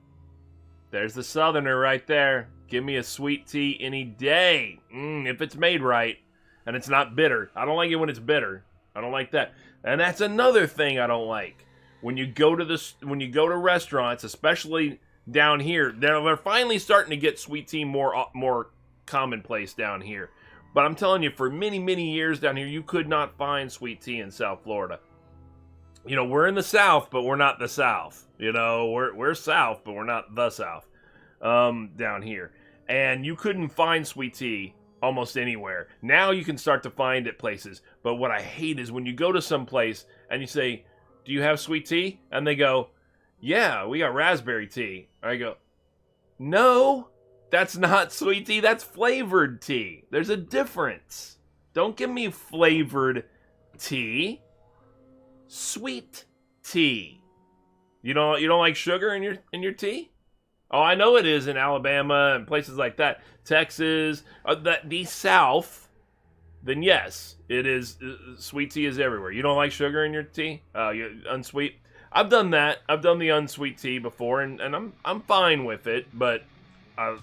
There's the Southerner right there. Give me a sweet tea any day. If it's made right and it's not bitter. I don't like it when it's bitter. I don't like that. And that's another thing I don't like. When you go to restaurants, especially down here, they're finally starting to get sweet tea more commonplace down here. But I'm telling you, for many, many years down here, you could not find sweet tea in South Florida. You know, we're in the South, but we're not the South. You know, we're South, but we're not the South down here. And you couldn't find sweet tea almost anywhere. Now you can start to find it places. But what I hate is when you go to some place and you say, do you have sweet tea? And they go, yeah, we got raspberry tea. I go, no, that's not sweet tea. That's flavored tea. There's a difference. Don't give me flavored tea. Sweet tea. You don't like sugar in your tea? Oh, I know it is in Alabama and places like that. Texas, the South. Then yes, it is. Sweet tea is everywhere. You don't like sugar in your tea? Unsweet. I've done that. I've done the unsweet tea before, and I'm fine with it. But I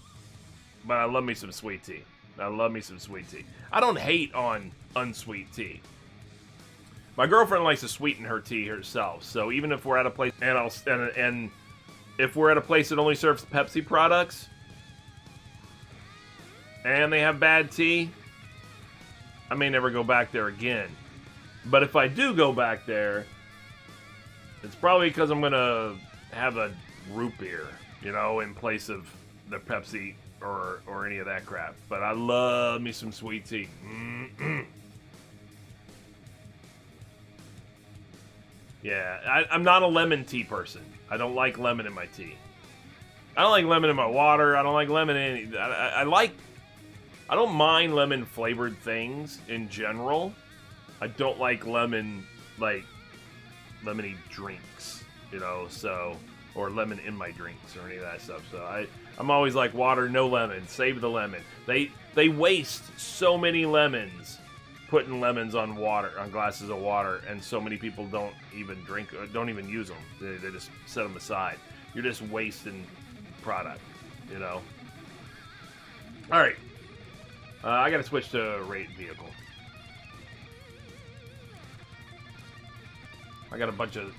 love me some sweet tea. I love me some sweet tea. I don't hate on unsweet tea. My girlfriend likes to sweeten her tea herself. So even if we're at a place and if we're at a place that only serves Pepsi products and they have bad tea, I may never go back there again. But if I do go back there, it's probably because I'm going to have a root beer, you know, in place of the Pepsi or any of that crap. But I love me some sweet tea. Yeah, I'm not a lemon tea person. I don't like lemon in my tea. I don't like lemon in my water. I don't like lemon in any... I don't mind lemon flavored things in general. I don't like lemon, like, lemony drinks, you know, so... Or lemon in my drinks or any of that stuff. So I'm always like, water, no lemon. Save the lemon. They waste so many lemons putting lemons on glasses of water, and so many people don't even drink, don't even use them. They just set them aside. You're just wasting product, you know. All right, I got to switch to rate vehicle. I got a bunch of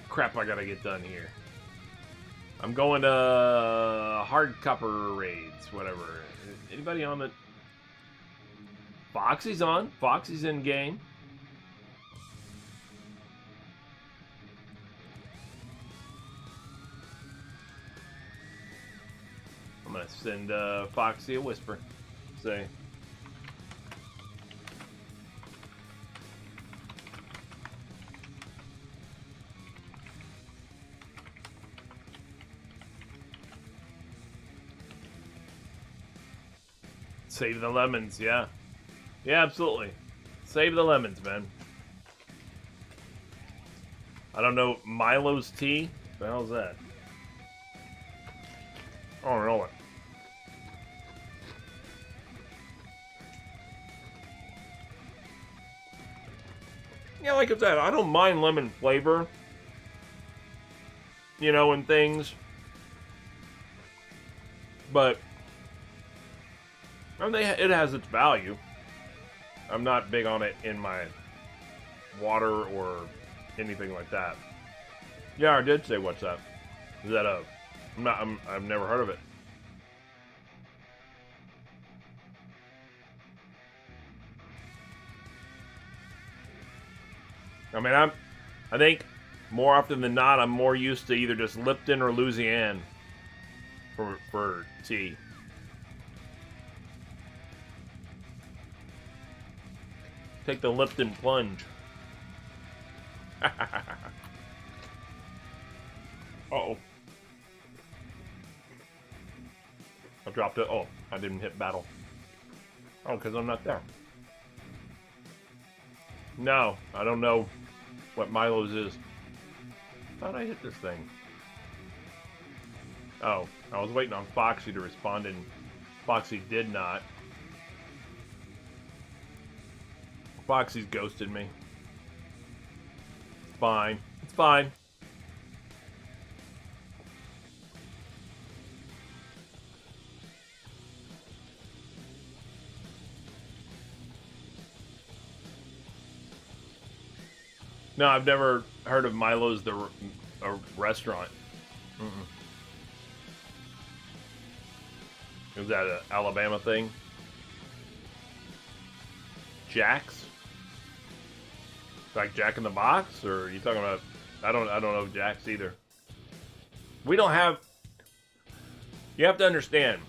crap I got to get done here. I'm going to hard copper raids, whatever. Anybody on the... Foxy's on. Foxy's in game. I'm going to send Foxy a whisper. Say... Save the lemons, yeah. Yeah, absolutely. Save the lemons, man. I don't know. Milo's tea? What the hell's that? I don't know it. Yeah, like I said, I don't mind lemon flavor. You know, and things. But... I mean, it has its value. I'm not big on it in my water or anything like that. Yeah, I did say what's up. Is that a? I've never heard of it. I mean, I think more often than not, I'm more used to either just Lipton or Louisiana for tea. Take the Lipton plunge. Uh-oh. I dropped it. Oh, I didn't hit battle. Oh, because I'm not there. No, I don't know what Milo's is. How'd I hit this thing? Oh, I was waiting on Foxy to respond, and Foxy did not. Foxy's ghosted me. It's fine. It's fine. No, I've never heard of Milo's a restaurant. Is that an Alabama thing? Jack's? Like Jack in the Box, or are you talking about? I don't know Jack's either. We don't have. You have to understand.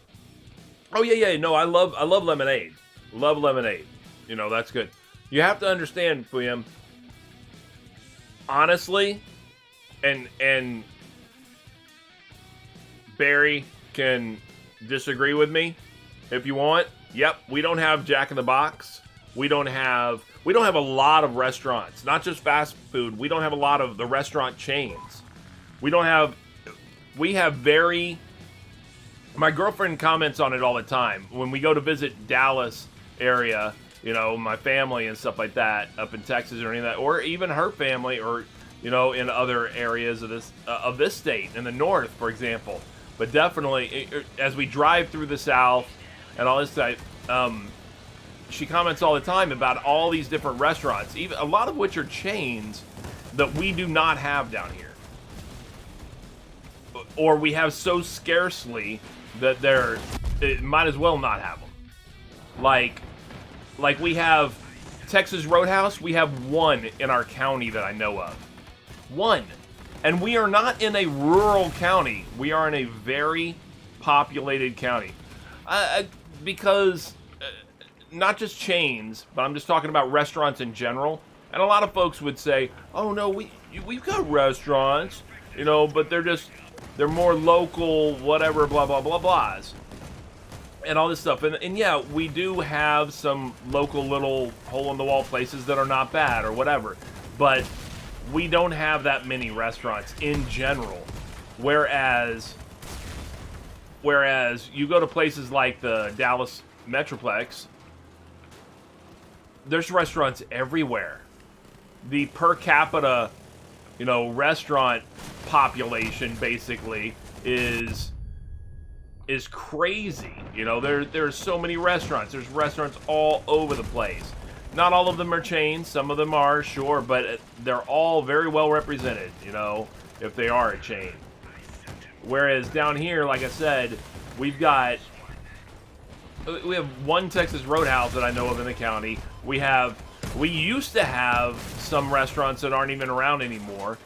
Oh yeah. No, I love lemonade. Love lemonade. You know, that's good. You have to understand, Fuyam. Honestly, and Barry can disagree with me if you want. Yep, we don't have Jack in the Box. We don't have a lot of restaurants, not just fast food. We don't have a lot of the restaurant chains. We have very. My girlfriend comments on it all the time when we go to visit Dallas area. You know, my family and stuff like that up in Texas or any of that, or even her family, or you know, in other areas of this state in the north, for example. But definitely, as we drive through the South and all this type, she comments all the time about all these different restaurants, even a lot of which are chains that we do not have down here, or we have so scarcely that it might as well not have them. Like we have Texas Roadhouse, we have one in our county that I know of. One. And we are not in a rural county. We are in a very populated county. Because, not just chains, but I'm just talking about restaurants in general. And a lot of folks would say, oh no, we've got restaurants, you know, but they're more local, whatever, blah, blah, blah, blahs. And all this stuff. And yeah, we do have some local little hole-in-the-wall places that are not bad or whatever. But we don't have that many restaurants in general. Whereas you go to places like the Dallas Metroplex, there's restaurants everywhere. The per capita, you know, restaurant population basically is crazy. You know, there's so many restaurants. There's restaurants all over the place. Not all of them are chains. Some of them are, sure, but they're all very well represented, you know, if they are a chain. Whereas down here, like I said, we have one Texas Roadhouse that I know of in the county. We used to have some restaurants that aren't even around anymore.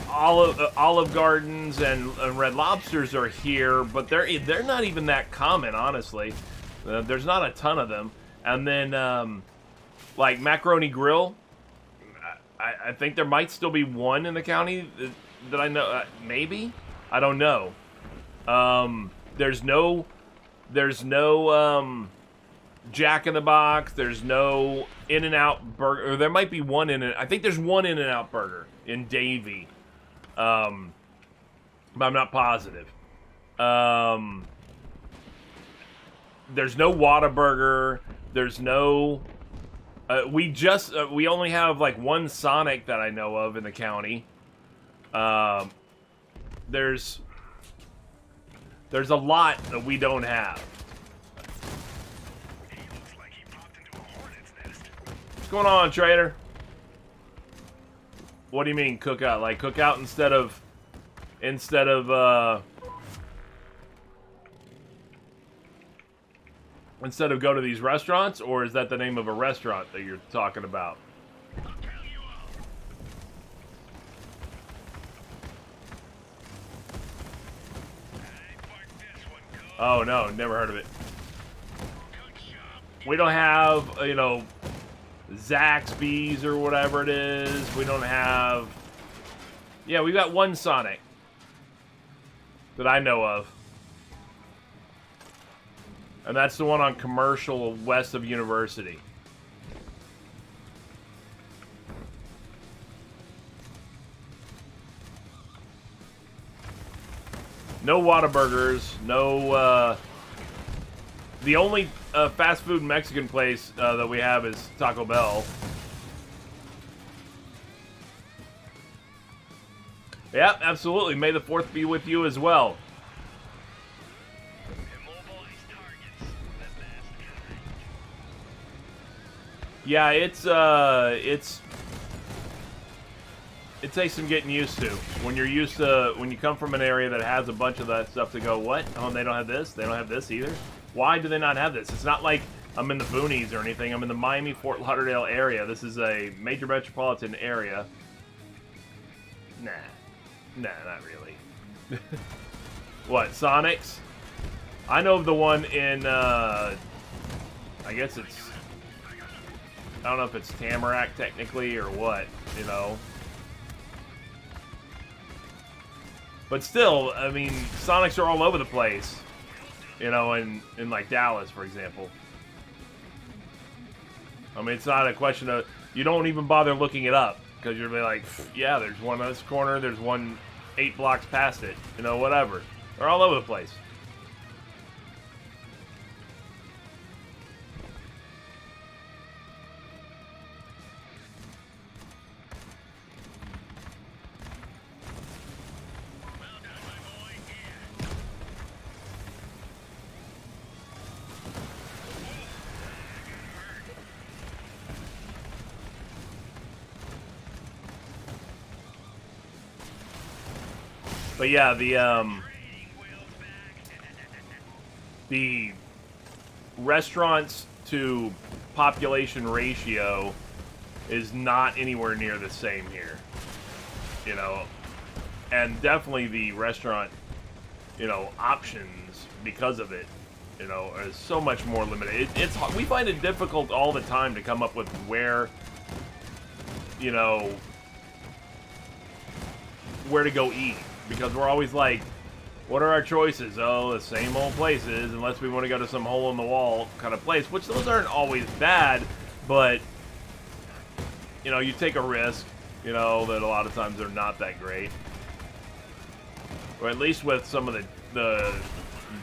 Olive Gardens and Red Lobsters are here, but they're not even that common, honestly. There's not a ton of them. And then, like Macaroni Grill, I think there might still be one in the county that I know. Maybe, I don't know. There's no Jack in the Box. There's no In-N-Out Burger. Or there might be one I think there's one In-N-Out Burger in Davie. But I'm not positive. There's no Whataburger. There's no. We only have like one Sonic that I know of in the county. There's a lot that we don't have. What's going on, Trader? What do you mean cookout? Like cookout instead of go to these restaurants, or is that the name of a restaurant that you're talking about? Oh no, never heard of it. We don't have, you know, Zaxby's or whatever it is. We don't have... Yeah, we got one Sonic that I know of. And that's the one on Commercial west of University. No Whataburgers, no, the only fast food Mexican place that we have is Taco Bell. Yeah, absolutely. May the 4th be with you as well. Yeah, it takes some getting used to. When you come from an area that has a bunch of that stuff to go, what? Oh, they don't have this? They don't have this either? Why do they not have this? It's not like I'm in the boonies or anything. I'm in the Miami-Fort Lauderdale area. This is a major metropolitan area. Nah, not really. What, Sonic's? I know of the one in, I guess it's... I don't know if it's Tamarack technically or what, you know. But still, I mean, Sonics are all over the place. You know, in like Dallas, for example. I mean, it's not a question of... You don't even bother looking it up. Because you're like, yeah, there's one on this corner, there's one 8 blocks past it. You know, whatever. They're all over the place. But yeah, the restaurants to population ratio is not anywhere near the same here, you know, and definitely the restaurant, you know, options because of it, you know, are so much more limited. We find it difficult all the time to come up with where, you know, where to go eat. Because we're always like, what are our choices? Oh, the same old places, unless we want to go to some hole-in-the-wall kind of place, which those aren't always bad, but, you know, you take a risk, you know, that a lot of times they're not that great. Or at least with some of the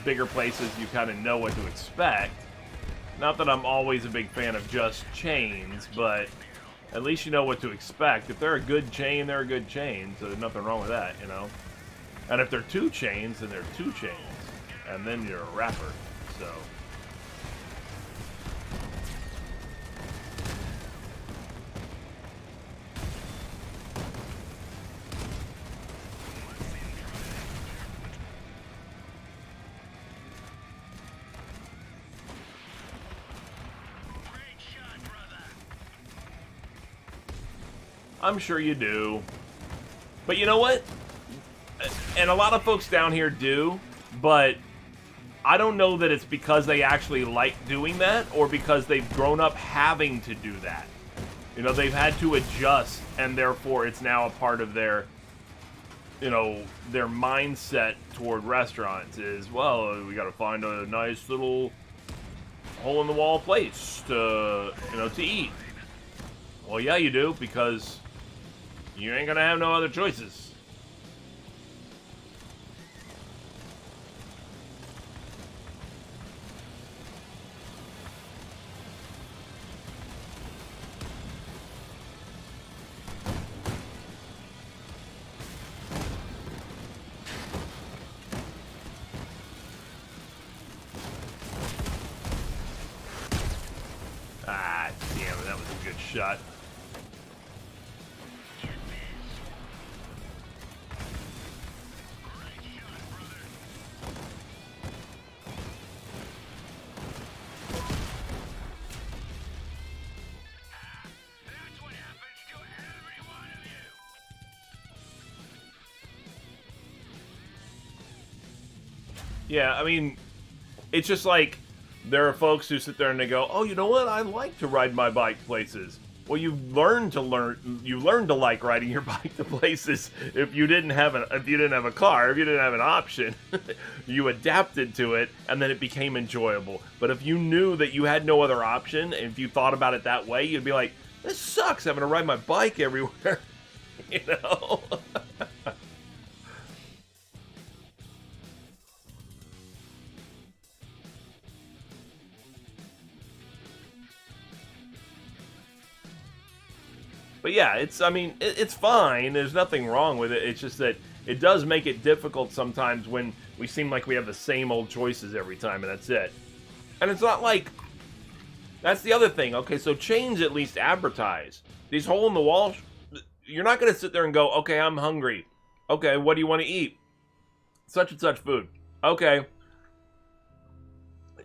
bigger places, you kind of know what to expect. Not that I'm always a big fan of just chains, but at least you know what to expect. If they're a good chain, they're a good chain, so there's nothing wrong with that, you know? And if they're 2 chains, then they're 2 chains. And then you're a rapper, so... I'm sure you do. But you know what? And a lot of folks down here do, but I don't know that it's because they actually like doing that or because they've grown up having to do that. You know, they've had to adjust, and therefore it's now a part of their, you know, their mindset toward restaurants is, well, we gotta find a nice little hole-in-the-wall place to, you know, to eat. Well, yeah, you do, because you ain't gonna have no other choices. Ah, damn it, that was a good shot. Yeah, I mean, it's just like there are folks who sit there and they go, "Oh, you know what? I like to ride my bike places." Well, you learn to like riding your bike to places if you didn't have a car, if you didn't have an option. You adapted to it, and then it became enjoyable. But if you knew that you had no other option, and if you thought about it that way, you'd be like, "This sucks having to ride my bike everywhere." You know. But yeah, it's fine. There's nothing wrong with it. It's just that it does make it difficult sometimes when we seem like we have the same old choices every time, and that's it. And it's not like... That's the other thing. Okay, so chains at least advertise. These hole-in-the-wall... You're not going to sit there and go, okay, I'm hungry. Okay, what do you want to eat? Such and such food. Okay.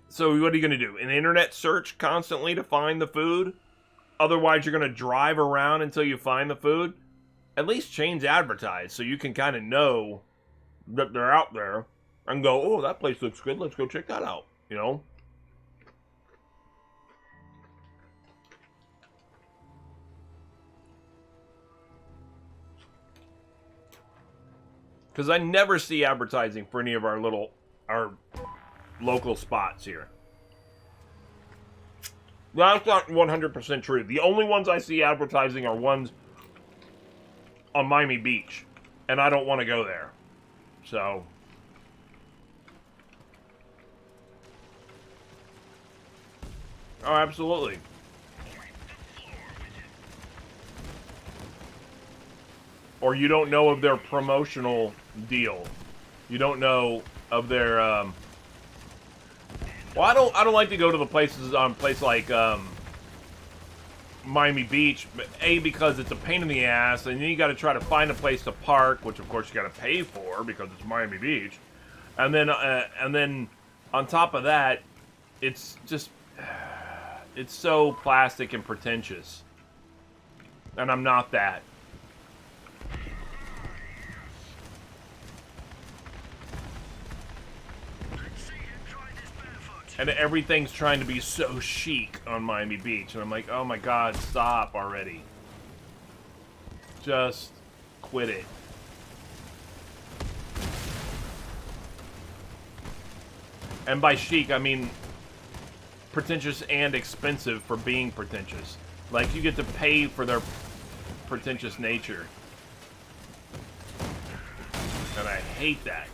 So what are you going to do? An internet search constantly to find the food? Otherwise, you're going to drive around until you find the food. At least chains advertise, so you can kind of know that they're out there and go, "Oh, that place looks good. Let's go check that out." You know? Because I never see advertising for any of our local spots here. That's not 100% true. The only ones I see advertising are ones on Miami Beach. And I don't want to go there. So. Oh, absolutely. Or you don't know of their promotional deal. You don't know of their, Well, I don't like to go to the places place like Miami Beach, but A, because it's a pain in the ass, and then you got to try to find a place to park, which of course you got to pay for because it's Miami Beach, and then on top of that, it's just it's so plastic and pretentious, and I'm not that. And everything's trying to be so chic on Miami Beach. And I'm like, oh my god, stop already. Just quit it. And by chic, I mean pretentious and expensive for being pretentious. Like, you get to pay for their pretentious nature. And I hate that.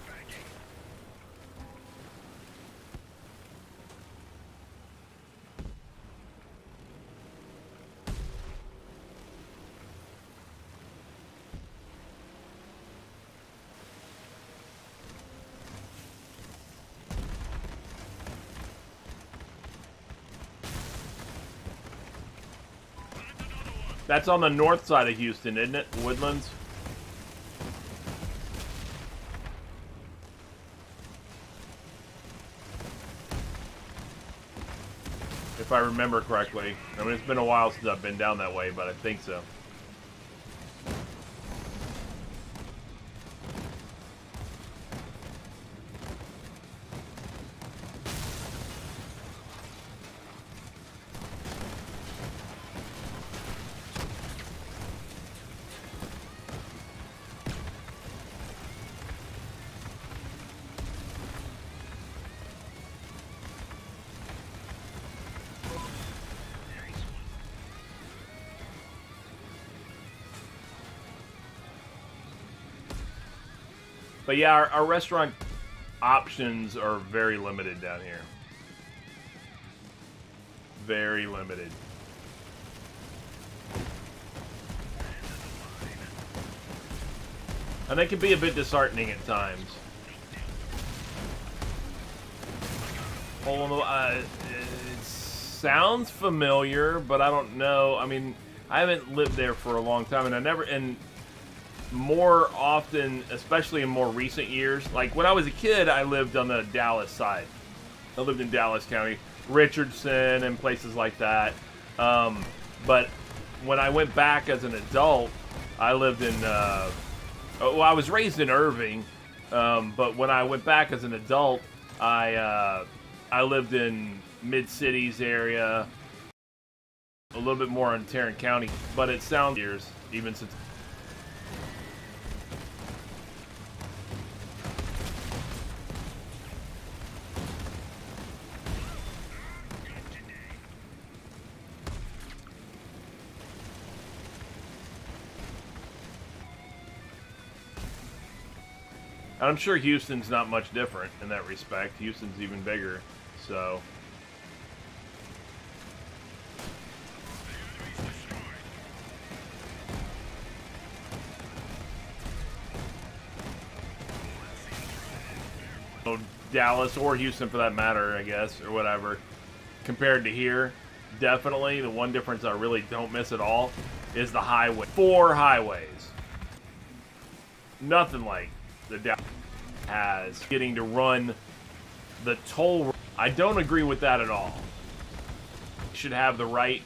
That's on the north side of Houston, isn't it? Woodlands? If I remember correctly. I mean, it's been a while since I've been down that way, but I think so. But yeah, our restaurant options are very limited down here. Very limited. And they can be a bit disheartening at times. It sounds familiar, but I don't know. I mean, I haven't lived there for a long time, and more often, especially in more recent years, like when I was a kid, I lived on the Dallas side. I lived in Dallas County, Richardson, and places like that. But when I went back as an adult, I lived in, well, I was raised in Irving, but when I went back as an adult, I lived in mid-cities area, a little bit more in Tarrant County, but it sounds years, even since. I'm sure Houston's not much different in that respect. Houston's even bigger, so. Dallas or Houston for that matter, I guess, or whatever. Compared to here, definitely the one difference I really don't miss at all is the highway. 4 highways. Nothing like the Dallas has. Getting to run the toll. I don't agree with that at all. You should have the right